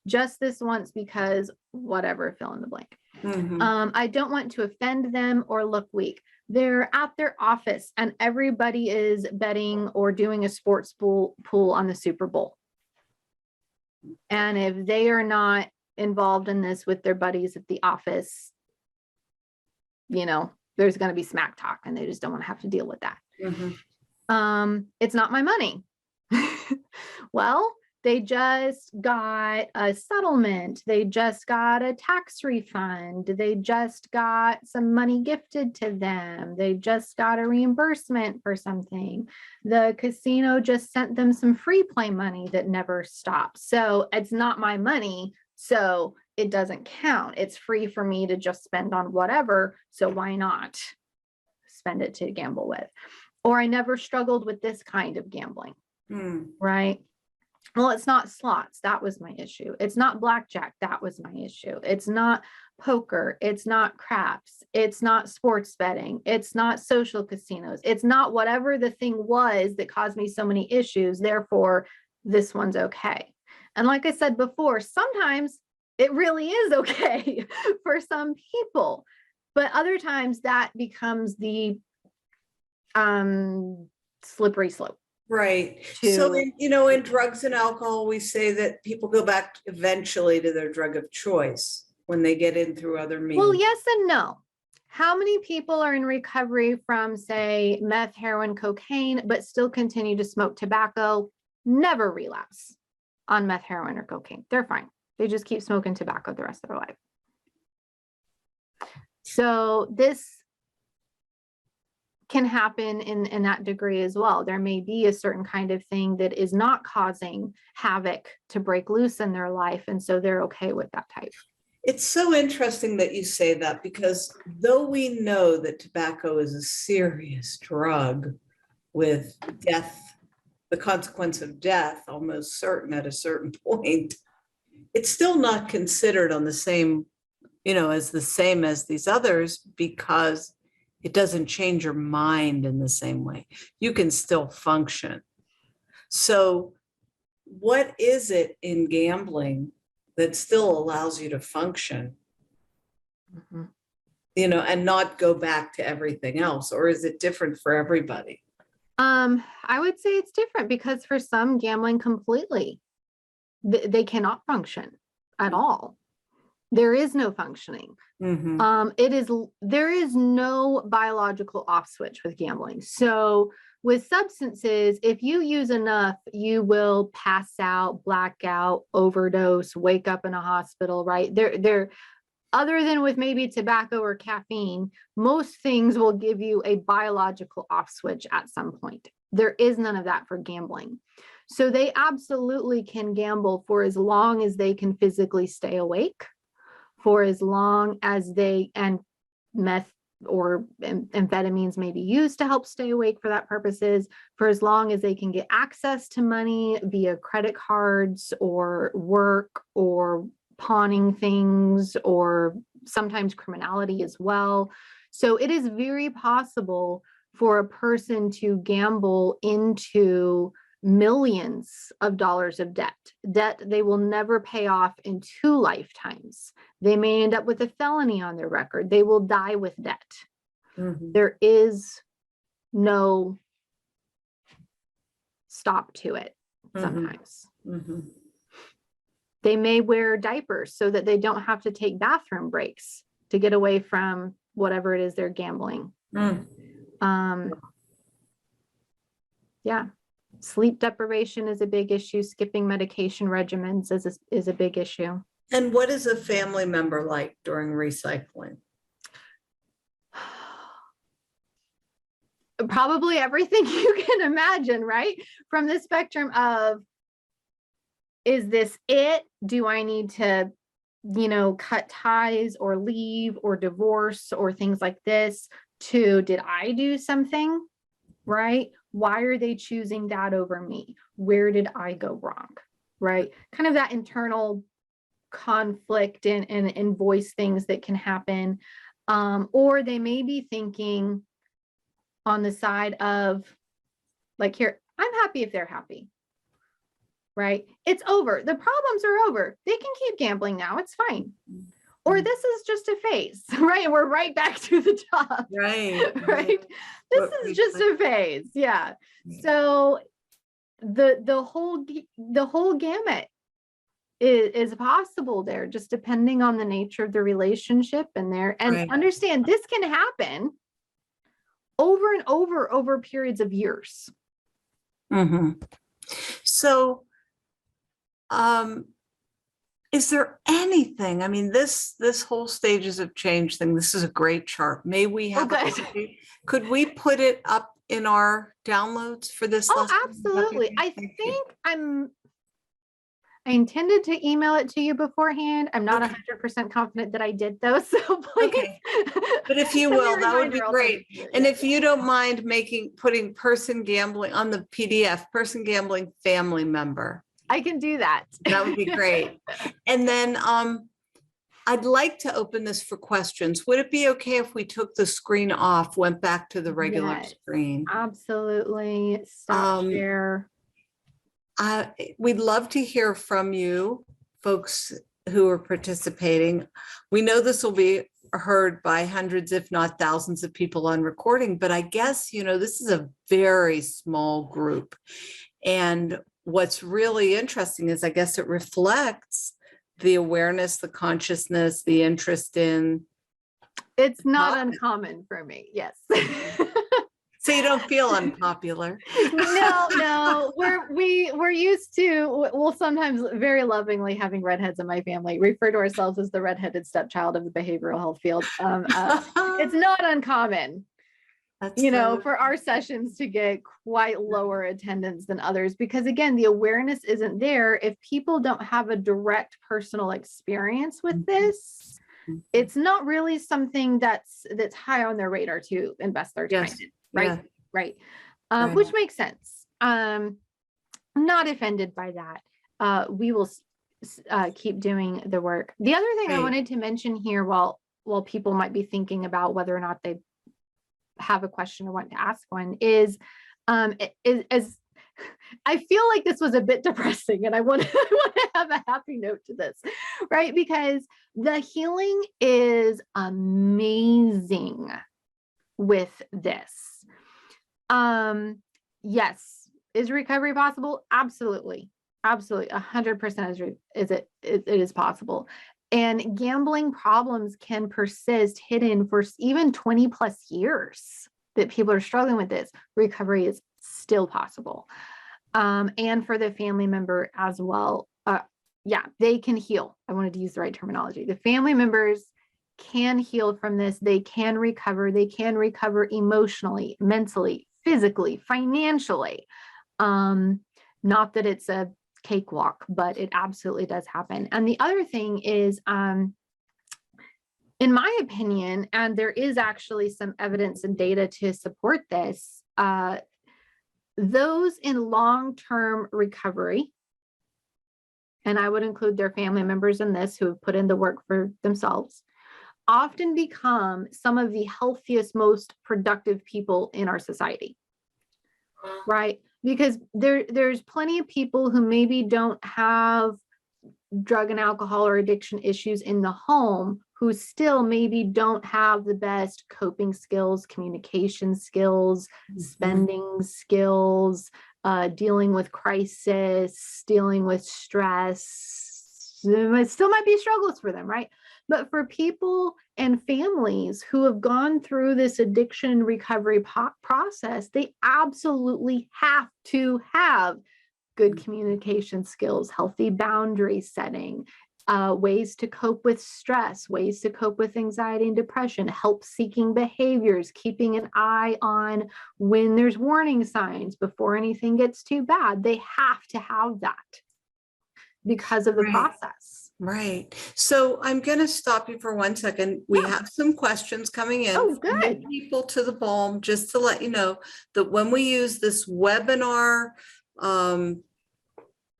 Just this once because whatever, fill in the blank. I don't want to offend them or look weak. They're at their office and everybody is betting or doing a sports pool on the Super Bowl. And if they are not involved in this with their buddies at the office, you know, there's going to be smack talk and they just don't want to have to deal with that. It's not my money. Well, they just got a settlement. They just got a tax refund. They just got some money gifted to them. They just got a reimbursement for something. The casino just sent them some free play money that never stops. So it's not my money. So it doesn't count. It's free for me to just spend on whatever. So why not spend it to gamble with? Or I never struggled with this kind of gambling, right? Well, it's not slots. That was my issue. It's not blackjack. That was my issue. It's not poker. It's not craps. It's not sports betting. It's not social casinos. It's not whatever the thing was that caused me so many issues. Therefore, this one's okay. And like I said before, sometimes it really is okay for some people, but other times that becomes the slippery slope. Right. So, in drugs and alcohol, we say that people go back eventually to their drug of choice when they get in through other means. Well, yes and no. How many people are in recovery from, say, meth, heroin, cocaine, but still continue to smoke tobacco, never relapse on meth, heroin, or cocaine? They're fine. They just keep smoking tobacco the rest of their life. So this can happen in that degree as well. There may be a certain kind of thing that is not causing havoc to break loose in their life, and so they're okay with that type. It's so interesting that you say that, because though we know that tobacco is a serious drug with death, the consequence of death almost certain at a certain point, it's still not considered on the same, as the same as these others, because it doesn't change your mind in the same way. You can still function. So what is it in gambling that still allows you to function, and not go back to everything else? Or is it different for everybody? I would say it's different, because for some, gambling completely, they cannot function at all. There is no functioning. There is no biological off switch with gambling. So with substances, if you use enough, you will pass out, black out, overdose, wake up in a hospital, right? They're other than with maybe tobacco or caffeine, most things will give you a biological off switch at some point. There is none of that for gambling. So they absolutely can gamble for as long as they can physically stay awake, for as long as and meth, or amphetamines may be used to help stay awake for that purposes, for as long as they can get access to money via credit cards or work or pawning things, or sometimes criminality as well. So it is very possible for a person to gamble into millions of dollars of debt they will never pay off in 2 lifetimes. They may end up with a felony on their record. They will die with debt. There is no stop to it sometimes. They may wear diapers so that they don't have to take bathroom breaks to get away from whatever it is they're gambling. Yeah. Sleep deprivation is a big issue. Skipping medication regimens is a big issue. And what is a family member like during recycling? Probably everything you can imagine, right? From the spectrum of, is this it? Do I need to, cut ties or leave or divorce or things like this, to, did I do something, right? Why are they choosing that over me? Where did I go wrong, right? Kind of that internal conflict and voice things that can happen. Or they may be thinking on the side of, like, here, I'm happy if they're happy, right? It's over. The problems are over. They can keep gambling now. It's fine. Or this is just a phase, right? We're right back to the top. Right. This is just a phase. Yeah. So the whole gamut is possible there, just depending on the nature of the relationship and understand this can happen over and over periods of years. So, is there anything, I mean, this whole stages of change thing, this is a great chart. May we have, could we put it up in our downloads for this lesson? Absolutely. I think I intended to email it to you beforehand. I'm not 100% confident that I did though, so please. But if you will, that would be great. And if you don't mind putting person gambling on the PDF, person gambling family member. I can do that. That would be great. And then I'd like to open this for questions. Would it be okay if we took the screen off, went back to the regular screen? Absolutely. Stop share. We'd love to hear from you, folks who are participating. We know this will be heard by hundreds, if not thousands of people on recording, but I guess, this is a very small group. And what's really interesting is, I guess it reflects the awareness, the consciousness, the interest in. It's not uncommon for me. Yes. So you don't feel unpopular. No, we're used to, we'll sometimes very lovingly, having redheads in my family, refer to ourselves as the redheaded stepchild of the behavioral health field. It's not uncommon, for our sessions to get quite lower attendance than others, because again, the awareness isn't there. If people don't have a direct personal experience with this, it's not really something that's high on their radar to invest their time in. Right. Which makes sense. Not offended by that. We will keep doing the work. The other thing I wanted to mention here, while people might be thinking about whether or not they have a question or want to ask one, is as I feel like this was a bit depressing, and I want to have a happy note to this, right? Because the healing is amazing with this. Yes. Is recovery possible? Absolutely. 100% it is possible. And gambling problems can persist hidden for even 20 plus years that people are struggling with this. Recovery is still possible. And for the family member as well. They can heal. I wanted to use the right terminology. The family members can heal from this. They can recover. They can recover emotionally, mentally, physically, financially. Not that it's a cakewalk, but it absolutely does happen. And the other thing is, in my opinion, and there is actually some evidence and data to support this, those in long-term recovery, and I would include their family members in this who have put in the work for themselves, often become some of the healthiest, most productive people in our society, right? Because there's plenty of people who maybe don't have drug and alcohol or addiction issues in the home, who still maybe don't have the best coping skills, communication skills, spending skills, dealing with crisis, dealing with stress. It still might be struggles for them, right? But for people and families who have gone through this addiction recovery process, they absolutely have to have good communication skills, healthy boundary setting, ways to cope with stress, ways to cope with anxiety and depression, help-seeking behaviors, keeping an eye on when there's warning signs before anything gets too bad. They have to have that because of the process. Right. So I'm going to stop you for 1 second. We have some questions coming in. Oh, good. From people to the BALM, just to let you know that when we use this webinar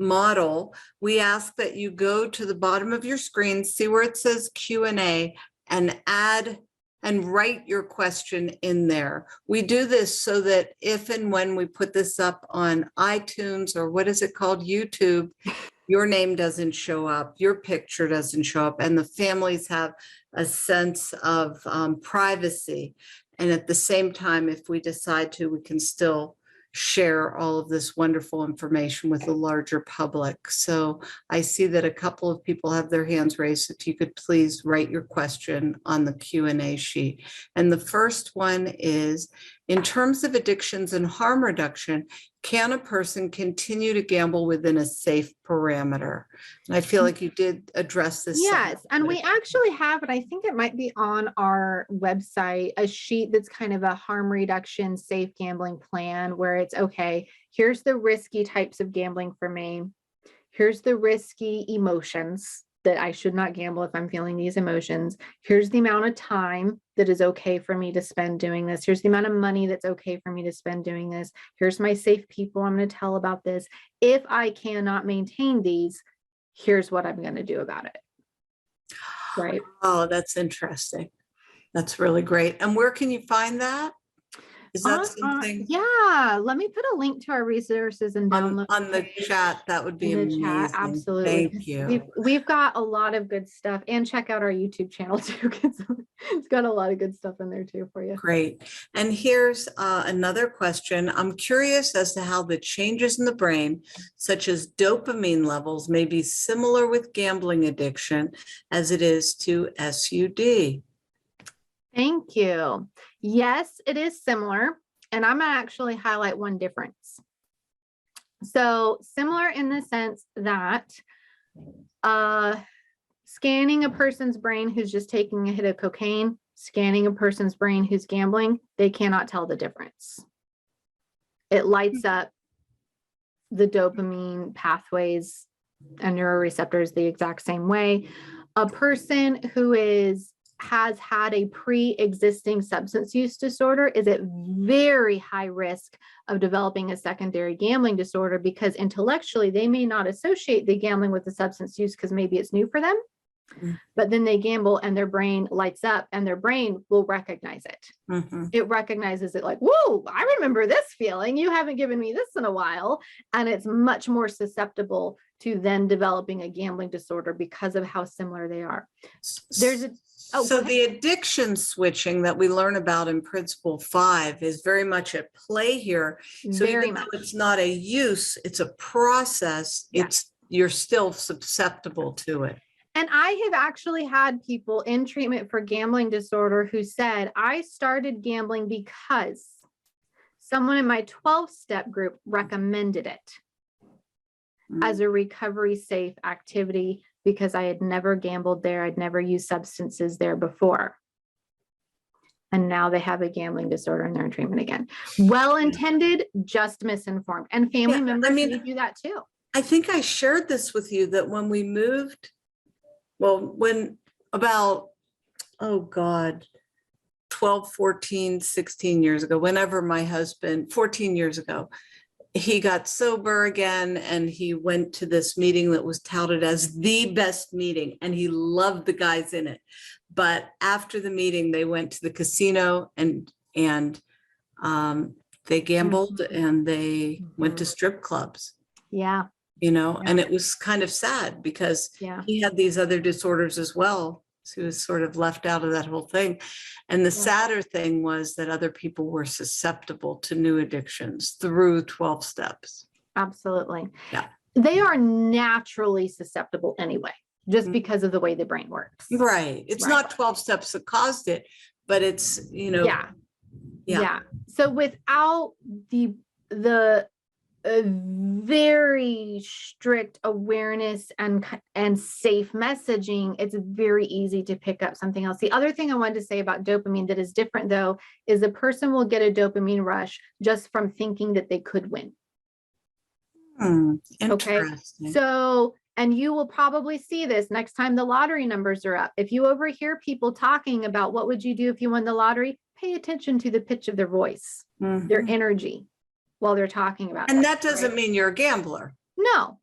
model, we ask that you go to the bottom of your screen, see where it says Q&A, and add and write your question in there. We do this so that if and when we put this up on iTunes, or what is it called, YouTube, your name doesn't show up, your picture doesn't show up, and the families have a sense of privacy. And at the same time, if we decide to, we can still share all of this wonderful information with the larger public. So I see that a couple of people have their hands raised. If you could please write your question on the Q&A sheet. And the first one is, in terms of addictions and harm reduction, can a person continue to gamble within a safe parameter? And I feel like you did address this. Yes, and we actually have, and I think it might be on our website, a sheet that's kind of a harm reduction safe gambling plan, where it's, okay, here's the risky types of gambling for me. Here's the risky emotions that I should not gamble if I'm feeling these emotions. Here's the amount of time that is okay for me to spend doing this. Here's the amount of money that's okay for me to spend doing this. Here's my safe people I'm going to tell about this. If I cannot maintain these, here's what I'm going to do about it. Right. Oh, that's interesting. That's really great. And where can you find that? Is that something? Yeah, let me put a link to our resources and download on the chat. That would be amazing. Chat. Absolutely. Thank you. We've got a lot of good stuff, and check out our YouTube channel too, because it's got a lot of good stuff in there too for you. Great. And here's another question. I'm curious as to how the changes in the brain, such as dopamine levels, may be similar with gambling addiction as it is to SUD. Thank you. Yes, it is similar. And I'm going to actually highlight one difference. So similar in the sense that scanning a person's brain who's just taking a hit of cocaine, scanning a person's brain who's gambling, they cannot tell the difference. It lights up the dopamine pathways and neuroreceptors the exact same way. A person who has had a pre-existing substance use disorder is at very high risk of developing a secondary gambling disorder, because intellectually they may not associate the gambling with the substance use because maybe it's new for them, but then they gamble and their brain lights up and their brain will recognize it. It recognizes it like, whoa, I remember this feeling. You haven't given me this in a while. And it's much more susceptible to then developing a gambling disorder because of how similar they are. So the addiction switching that we learn about in Principle 5 is very much at play here. So even though it's not a use, it's a process, you're still susceptible to it. And I have actually had people in treatment for gambling disorder who said, I started gambling because someone in my 12-step group recommended it as a recovery safe activity, because I had never gambled there. I'd never used substances there before. And now they have a gambling disorder and they're in treatment again. Well-intended, just misinformed. And family members may do that too. I think I shared this with you that when we moved, well, when about oh God, 12, 14, 16 years ago, whenever my husband, 14 years ago, he got sober again and he went to this meeting that was touted as the best meeting and he loved the guys in it. But after the meeting, they went to the casino and they gambled and they went to strip clubs. Yeah. And it was kind of sad because he had these other disorders as well. So he was sort of left out of that whole thing. And the sadder thing was that other people were susceptible to new addictions through 12 steps. Absolutely. Yeah. They are naturally susceptible anyway, just because of the way the brain works. Right. It's not 12 steps that caused it, but it's, Yeah. So without the very strict awareness and safe messaging, it's very easy to pick up something else. The other thing I wanted to say about dopamine that is different though, is a person will get a dopamine rush just from thinking that they could win. Okay. So, and you will probably see this next time the lottery numbers are up. If you overhear people talking about what would you do if you won the lottery, pay attention to the pitch of their voice, their energy while they're talking about it. And that doesn't mean you're a gambler. No,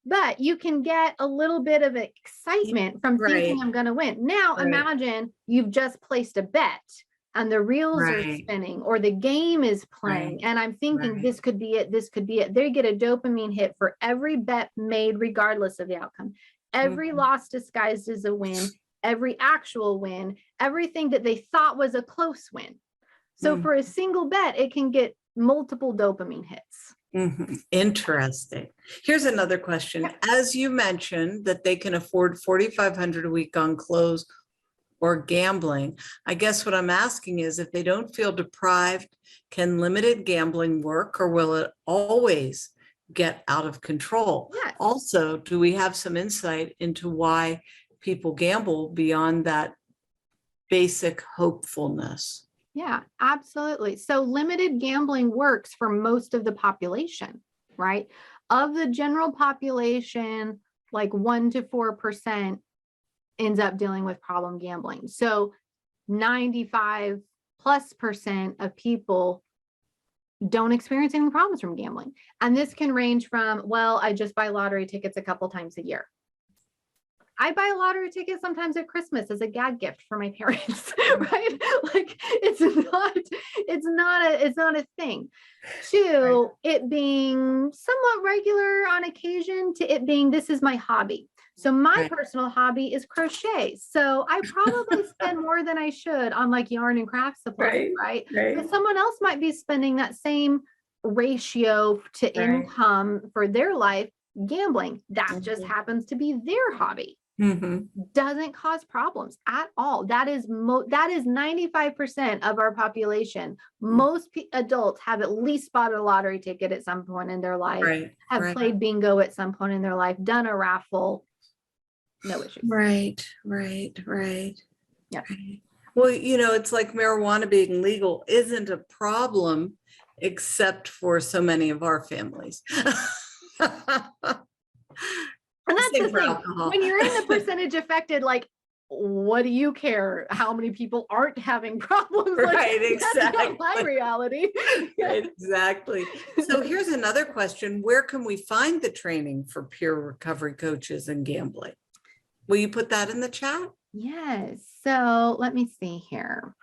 but you can get a little bit of excitement from thinking I'm going to win. Now, imagine you've just placed a bet and the reels are spinning or the game is playing. And I'm thinking this could be it. This could be it. They get a dopamine hit for every bet made, regardless of the outcome. Every loss disguised as a win, every actual win, everything that they thought was a close win. So for a single bet, it can get multiple dopamine hits. Interesting. Here's another question. As you mentioned that they can afford $4,500 a week on clothes or gambling, I guess what I'm asking is if they don't feel deprived, can limited gambling work or will it always get out of control? Yes. Also, do we have some insight into why people gamble beyond that basic hopefulness? Yeah, absolutely. So limited gambling works for most of the population, right? Of the general population, like 1 to 4% ends up dealing with problem gambling. So 95+% of people don't experience any problems from gambling. And this can range from, well, I just buy lottery tickets a couple times a year. I buy lottery tickets sometimes at Christmas as a gag gift for my parents, right? Like it's not a thing. To it being somewhat regular on occasion, to it being, this is my hobby. So my personal hobby is crochet. So I probably spend more than I should on like yarn and craft supplies, right? But someone else might be spending that same ratio to income for their life gambling. That just happens to be their hobby. Doesn't cause problems at all. That is 95% of our population. Most adults have at least bought a lottery ticket at some point in their life, have played bingo at some point in their life, done a raffle. No issues. Right. Yeah. Well, it's like marijuana being legal isn't a problem except for so many of our families. And that's the thing. When you're in the percentage affected, like, what do you care how many people aren't having problems? Like, Exactly. That's not my reality. Exactly. So here's another question. Where can we find the training for peer recovery coaches and gambling? Will you put that in the chat? Yes. So let me see here.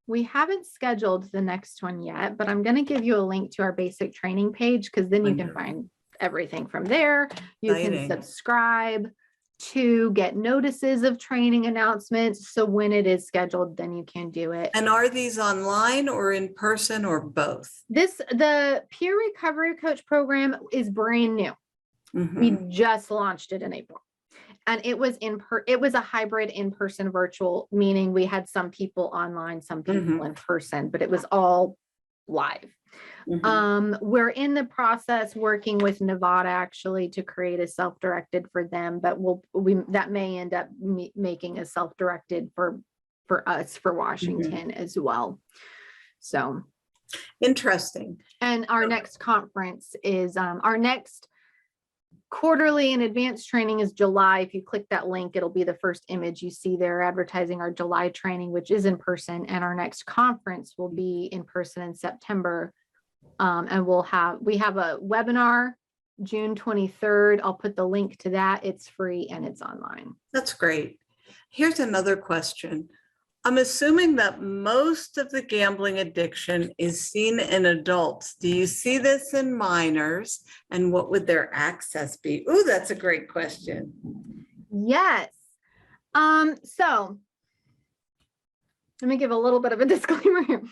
We haven't scheduled the next one yet, but I'm going to give you a link to our basic training page because then you can find everything from there. You can subscribe to get notices of training announcements. So when it is scheduled, then you can do it. And are these online or in person or both? The peer recovery coach program is brand new. We just launched it in April. And it was a hybrid in-person virtual, meaning we had some people online, some people in person, but it was all live. We're in the process working with Nevada actually to create a self-directed for them, but that may end up making a self-directed for us for Washington as well. So interesting. And our next conference is our next quarterly and advanced training is July. If you click that link, it'll be the first image you see there advertising our July training, which is in person. And our next conference will be in person in September. And we have a webinar June 23rd. I'll put the link to that. It's free and it's online. That's great. Here's another question. I'm assuming that most of the gambling addiction is seen in adults. Do you see this in minors? And what would their access be? Ooh, that's a great question. Yes. So let me give a little bit of a disclaimer here.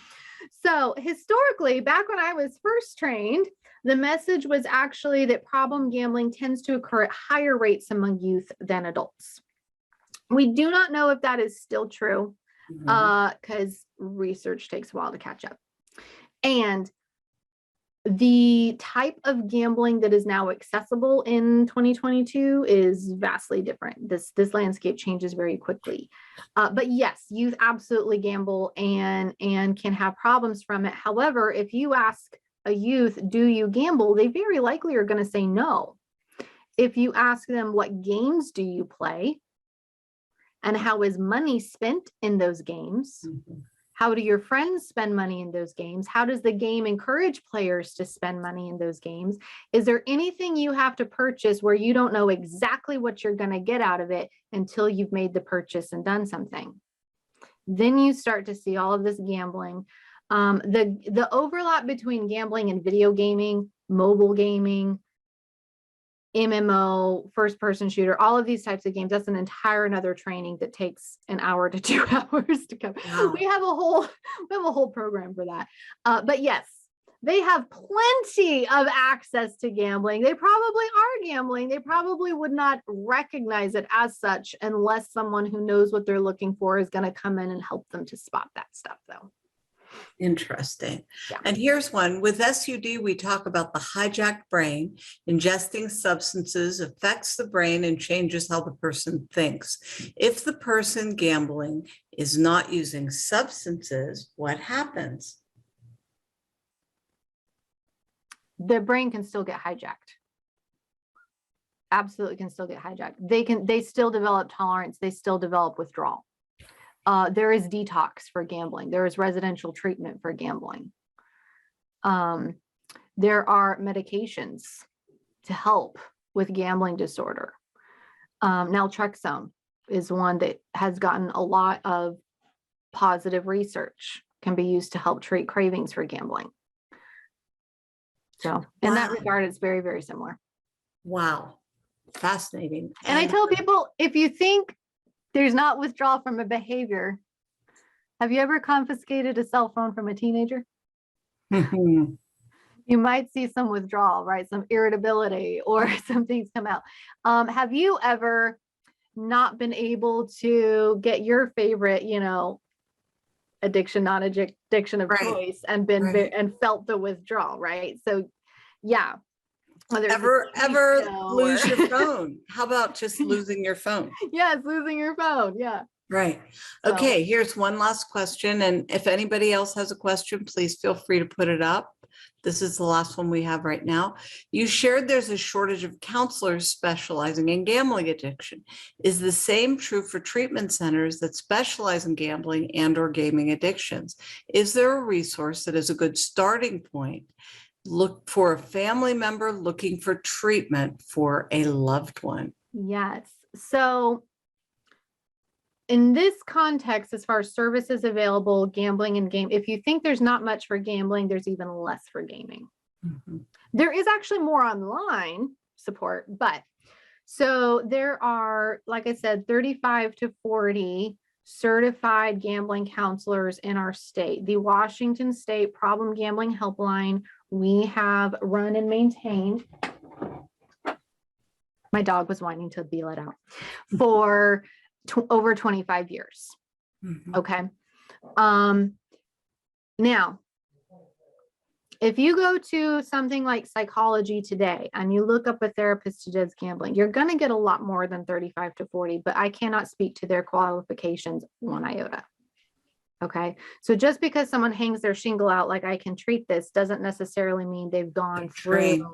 So historically, back when I was first trained, the message was actually that problem gambling tends to occur at higher rates among youth than adults. We do not know if that is still true, because research takes a while to catch up. And the type of gambling that is now accessible in 2022 is vastly different. This landscape changes very quickly. But yes, youth absolutely gamble and can have problems from it. However, if you ask a youth, do you gamble? They very likely are going to say no. If you ask them, what games do you play? And how is money spent in those games? How do your friends spend money in those games? How does the game encourage players to spend money in those games? Is there anything you have to purchase where you don't know exactly what you're going to get out of it until you've made the purchase and done something? Then you start to see all of this gambling. The overlap between gambling and video gaming, mobile gaming, MMO, first person shooter, all of these types of games, that's an entire another training that takes an hour to 2 hours to come. Wow. We have a whole program for that. But yes, they have plenty of access to gambling. They probably are gambling. They probably would not recognize it as such unless someone who knows what they're looking for is going to come in and help them to spot that stuff, though. Interesting. Yeah. And here's one. With SUD, we talk about the hijacked brain. Ingesting substances affects the brain and changes how the person thinks. If the person gambling is not using substances, what happens? The brain can still get hijacked. Absolutely can still get hijacked. They still develop tolerance. They still develop withdrawal. There is detox for gambling. There is residential treatment for gambling. There are medications to help with gambling disorder. Naltrexone is one that has gotten a lot of positive research, can be used to help treat cravings for gambling. So in that regard, it's very, very similar. Wow. Fascinating. And I tell people, if you think there's not withdrawal from a behavior, have you ever confiscated a cell phone from a teenager? You might see some withdrawal, right? Some irritability or some things come out. Have you ever not been able to get your favorite, addiction, non-addiction of choice and and felt the withdrawal, right? So yeah. Ever lose your phone? How about just losing your phone? Yes, losing your phone. Yeah. Right. Okay, here's one last question. And if anybody else has a question, please feel free to put it up. This is the last one we have right now. You shared there's a shortage of counselors specializing in gambling addiction. Is the same true for treatment centers that specialize in gambling and or gaming addictions? Is there a resource that is a good starting point? Look for a family member looking for treatment for a loved one. Yes. So in this context, as far as services available, gambling and game, if you think there's not much for gambling, there's even less for gaming. There is actually more online support, but so there are, like I said, 35 to 40 certified gambling counselors in our state. The Washington State Problem Gambling Helpline, we have run and maintained. My dog was wanting to be let out for over 25 years. Okay. Now, if you go to something like Psychology Today and you look up a therapist who does gambling, you're going to get a lot more than 35 to 40, but I cannot speak to their qualifications one iota. Okay. So just because someone hangs their shingle out like I can treat this doesn't necessarily mean they've gone through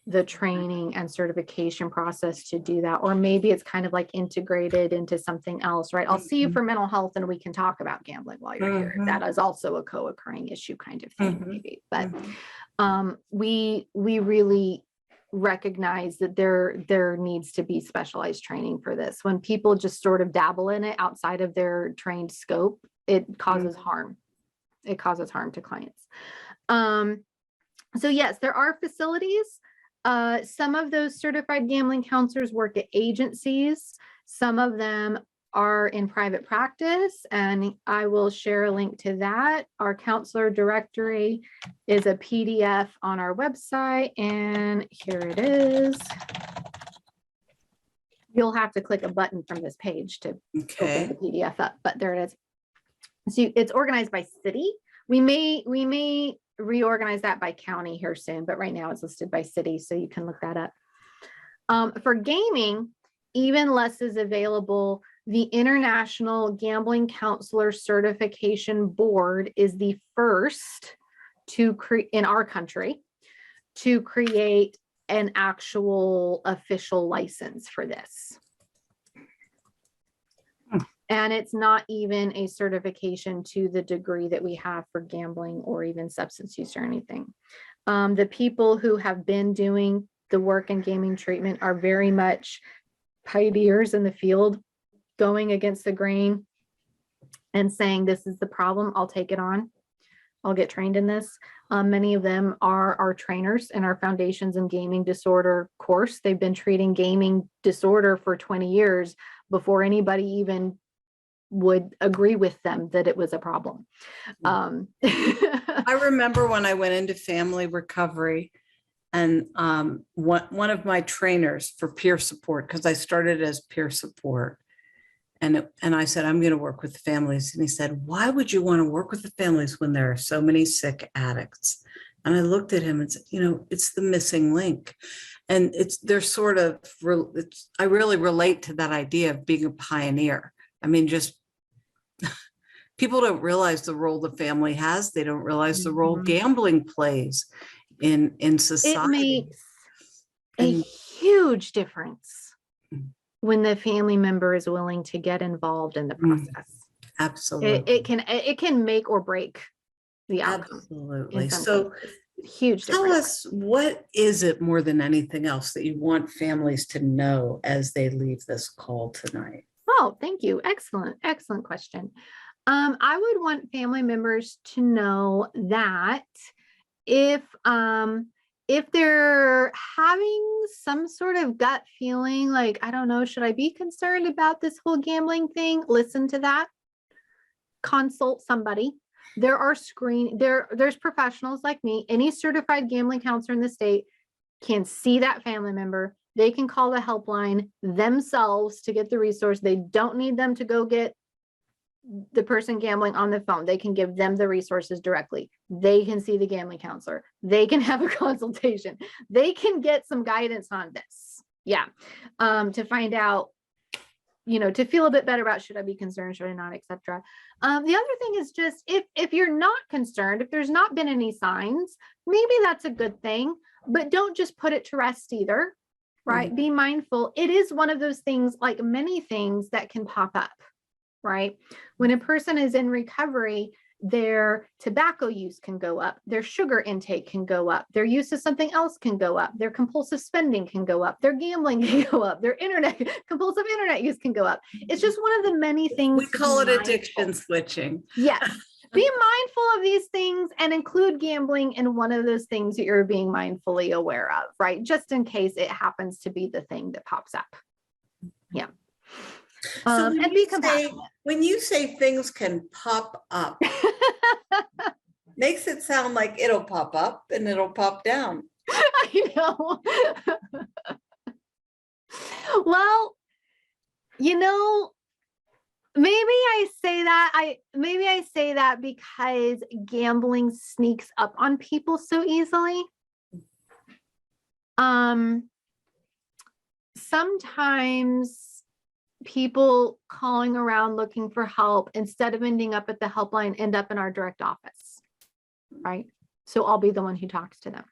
the training and certification process to do that. Or maybe it's kind of like integrated into something else, right? I'll see you for mental health and we can talk about gambling while you're here. That is also a co-occurring issue kind of thing, maybe. But we really recognize that there needs to be specialized training for this. When people just sort of dabble in it outside of their trained scope, it causes harm. It causes harm to clients. So yes, there are facilities. Some of those certified gambling counselors work at agencies. Some of them are in private practice, and I will share a link to that. Our counselor directory is a PDF on our website, and here it is. You'll have to click a button from this page to open the PDF up, but there it is. So it's organized by city. We may reorganize that by county here soon, but right now it's listed by city, so you can look that up. For gaming, even less is available. The International Gambling Counselor Certification Board is the first to create in our country to create an actual official license for this. And it's not even a certification to the degree that we have for gambling or even substance use or anything. The people who have been doing the work in gaming treatment are very much pioneers in the field, going against the grain and saying, this is the problem, I'll take it on. I'll get trained in this. Many of them are our trainers in our Foundations in Gaming Disorder course. They've been treating gaming disorder for 20 years before anybody even would agree with them that it was a problem. I remember when I went into family recovery, and one of my trainers for peer support, because I started as peer support, and I said, I'm going to work with theFamilies. And he said, why would you want to work with the families when there are so many sick addicts? And I looked at him and said, it's the missing link. And they're sort of, I really relate to that idea of being a pioneer. I mean, just people don't realize the role the family has. They don't realize the role gambling plays in society. It makes a huge difference when the family member is willing to get involved in the process. Absolutely. It can make or break the outcome. Absolutely. So huge difference. Tell us, what is it more than anything else that you want families to know as they leave this call tonight? Oh, thank you. Excellent question. I would want family members to know that if they're having some sort of gut feeling like, I don't know, should I be concerned about this whole gambling thing? Listen to that. Consult somebody. There's professionals like me. Any certified gambling counselor in the state can see that family member. They can call the helpline themselves to get the resource. They don't need them to go get the person gambling on the phone. They can give them the resources directly. They can see the gambling counselor. They can have a consultation. They can get some guidance on this. Yeah. To find out, to feel a bit better about, should I be concerned, should I not, etc. The other thing is just, if you're not concerned, if there's not been any signs, maybe that's a good thing, but don't just put it to rest either, right? Be mindful. It is one of those things, like many things, that can pop up. Right? When a person is in recovery, their tobacco use can go up, their sugar intake can go up, their use of something else can go up, their compulsive spending can go up, their gambling can go up, their compulsive internet use can go up. It's just one of the many things. We call it addiction switching. Yes. Be mindful of these things and include gambling in one of those things that you're being mindfully aware of, right? Just in case it happens to be the thing that pops up. Yeah. So and be compassionate. When you say things can pop up, makes it sound like it'll pop up and it'll pop down. I know. Well, maybe I say that because gambling sneaks up on people so easily. Sometimes people calling around looking for help, instead of ending up at the helpline, end up in our direct office, right? So I'll be the one who talks to them.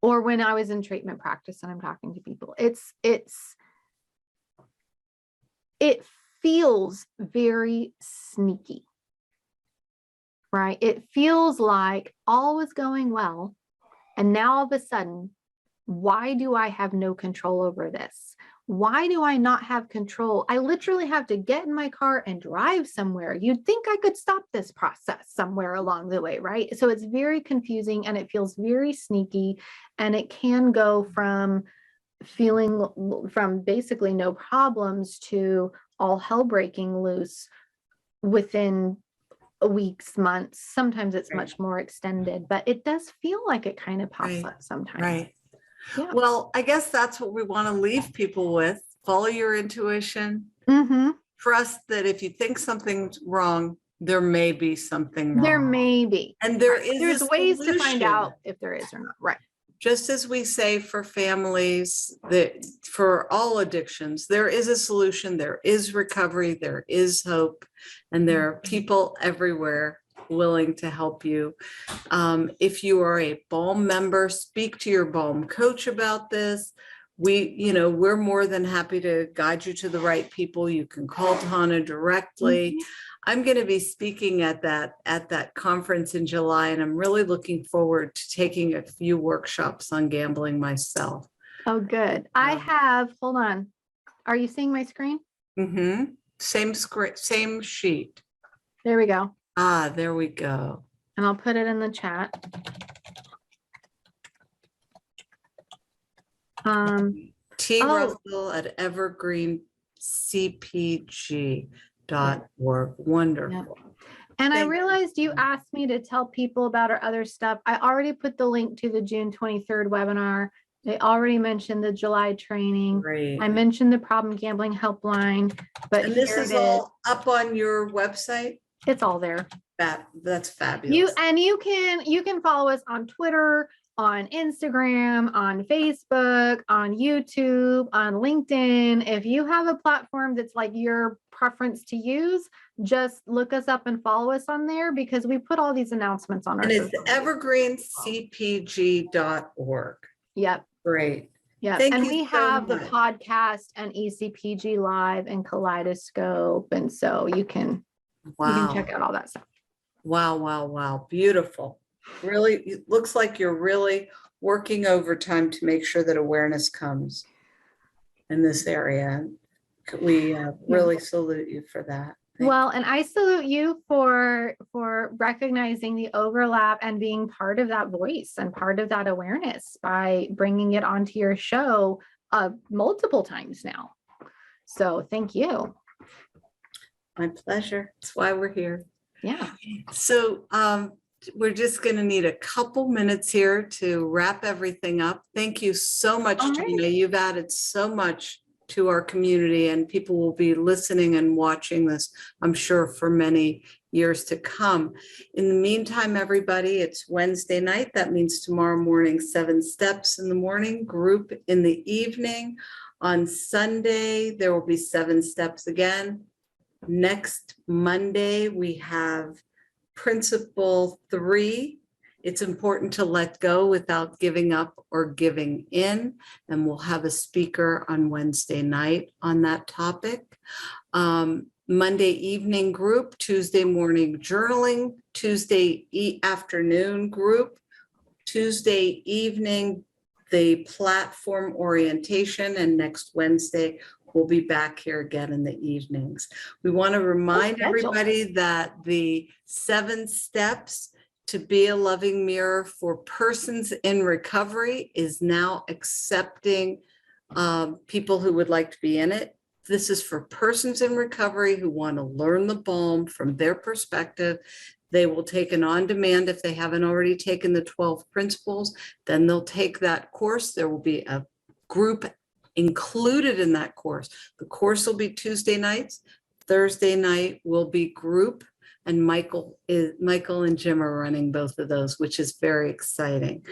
or when I was in treatment practice and I'm talking to people, it feels very sneaky, right? It feels like all was going well. And now all of a sudden, why do I have no control over this? Why do I not have control? I literally have to get in my car and drive somewhere. You'd think I could stop this process somewhere along the way, right? So it's very confusing and it feels very sneaky, and it can go from feeling from basically no problems to all hell breaking loose within weeks, months. Sometimes it's much more extended, but it does feel like it kind of pops up sometimes. Right. Yeah. Well, I guess that's what we want to leave people with. Follow your intuition. Trust that if you think something's wrong, there may be something wrong. There may be. And there's ways to find out if there is or not. Right. Just as we say for families, that for all addictions, there is a solution, there is recovery, there is hope, and there are people everywhere willing to help you. If you are a BALM member, speak to your BALM coach about this. We're more than happy to guide you to the right people. You can call Tana directly. I'm going to be speaking at that conference in July, and I'm really looking forward to taking a few workshops on gambling myself. Oh, good. I have, hold on. Are you seeing my screen? Same screen, same sheet. There we go. There we go. And I'll put it in the chat. Russell at evergreencpg.org. Wonderful. Yeah. And I realized you asked me to tell people about our other stuff. I already put the link to the June 23rd webinar. They already mentioned the July training. Great. I mentioned the problem gambling helpline, but and this is all up on your website. It's all there. That's fabulous. You can follow us on Twitter, on Instagram, on Facebook, on YouTube, on LinkedIn. If you have a platform that's like your preference to use, just look us up and follow us on there, because we put all these announcements on our. And it's evergreencpg.org. Yep. Great. Yeah. And we have the podcast and ECPG Live and Kaleidoscope. And so you can check out all that stuff. Wow. Beautiful. Really, it looks like you're really working overtime to make sure that awareness comes in this area. We really salute you for that. Well, and I salute you for recognizing the overlap and being part of that voice and part of that awareness by bringing it onto your show multiple times now. So thank you. My pleasure. That's why we're here. Yeah. So we're just going to need a couple minutes here to wrap everything up. Thank you so much, Tina. You've added so much to our community, and people will be listening and watching this, I'm sure, for many years to come. In the meantime, everybody, it's Wednesday night. That means tomorrow morning, 7 steps in the morning, group in the evening. On Sunday, there will be 7 steps again. Next Monday, we have Principle 3. It's important to let go without giving up or giving in. And we'll have a speaker on Wednesday night on that topic. Monday evening group, Tuesday morning journaling, Tuesday afternoon group, Tuesday evening, the platform orientation, and next Wednesday, we'll be back here again in the evenings. We want to remind everybody that the 7 steps to be a loving mirror for persons in recovery is now accepting people who would like to be in it. This is for persons in recovery who want to learn the BALM from their perspective. They will take an on-demand if they haven't already taken the 12 principles. Then they'll take that course. There will be a group included in that course. The course will be Tuesday nights. Thursday night will be group, and Michael and Jim are running both of those, which is very exciting.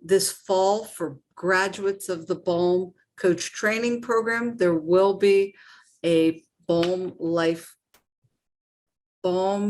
This fall, for graduates of the BALM coach training program, there will be a BALM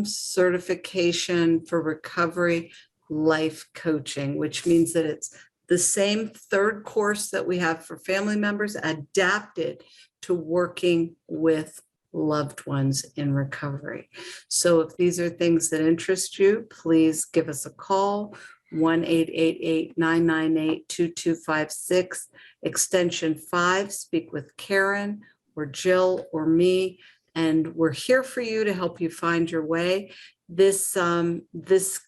certification for recovery life coaching, which means that it's the same third course that we have for family members, adapted to working with loved ones in recovery. So if these are things that interest you, please give us a call, 1-888-998-2256, extension 5. Speak with Karen or Jill or me, and we're here for you to help you find your way. This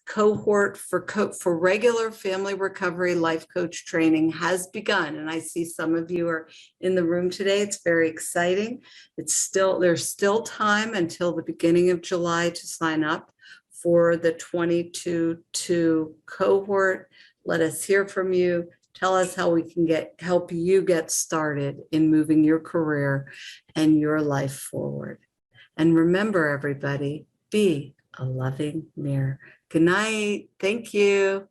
cohort for regular family recovery life coach training has begun, and I see some of you are in the room today. It's very exciting. There's still time until the beginning of July to sign up for the 22-2 cohort. Let us hear from you. Tell us how we can help you get started in moving your career and your life forward. And remember, everybody, be a loving mirror. Good night. Thank you.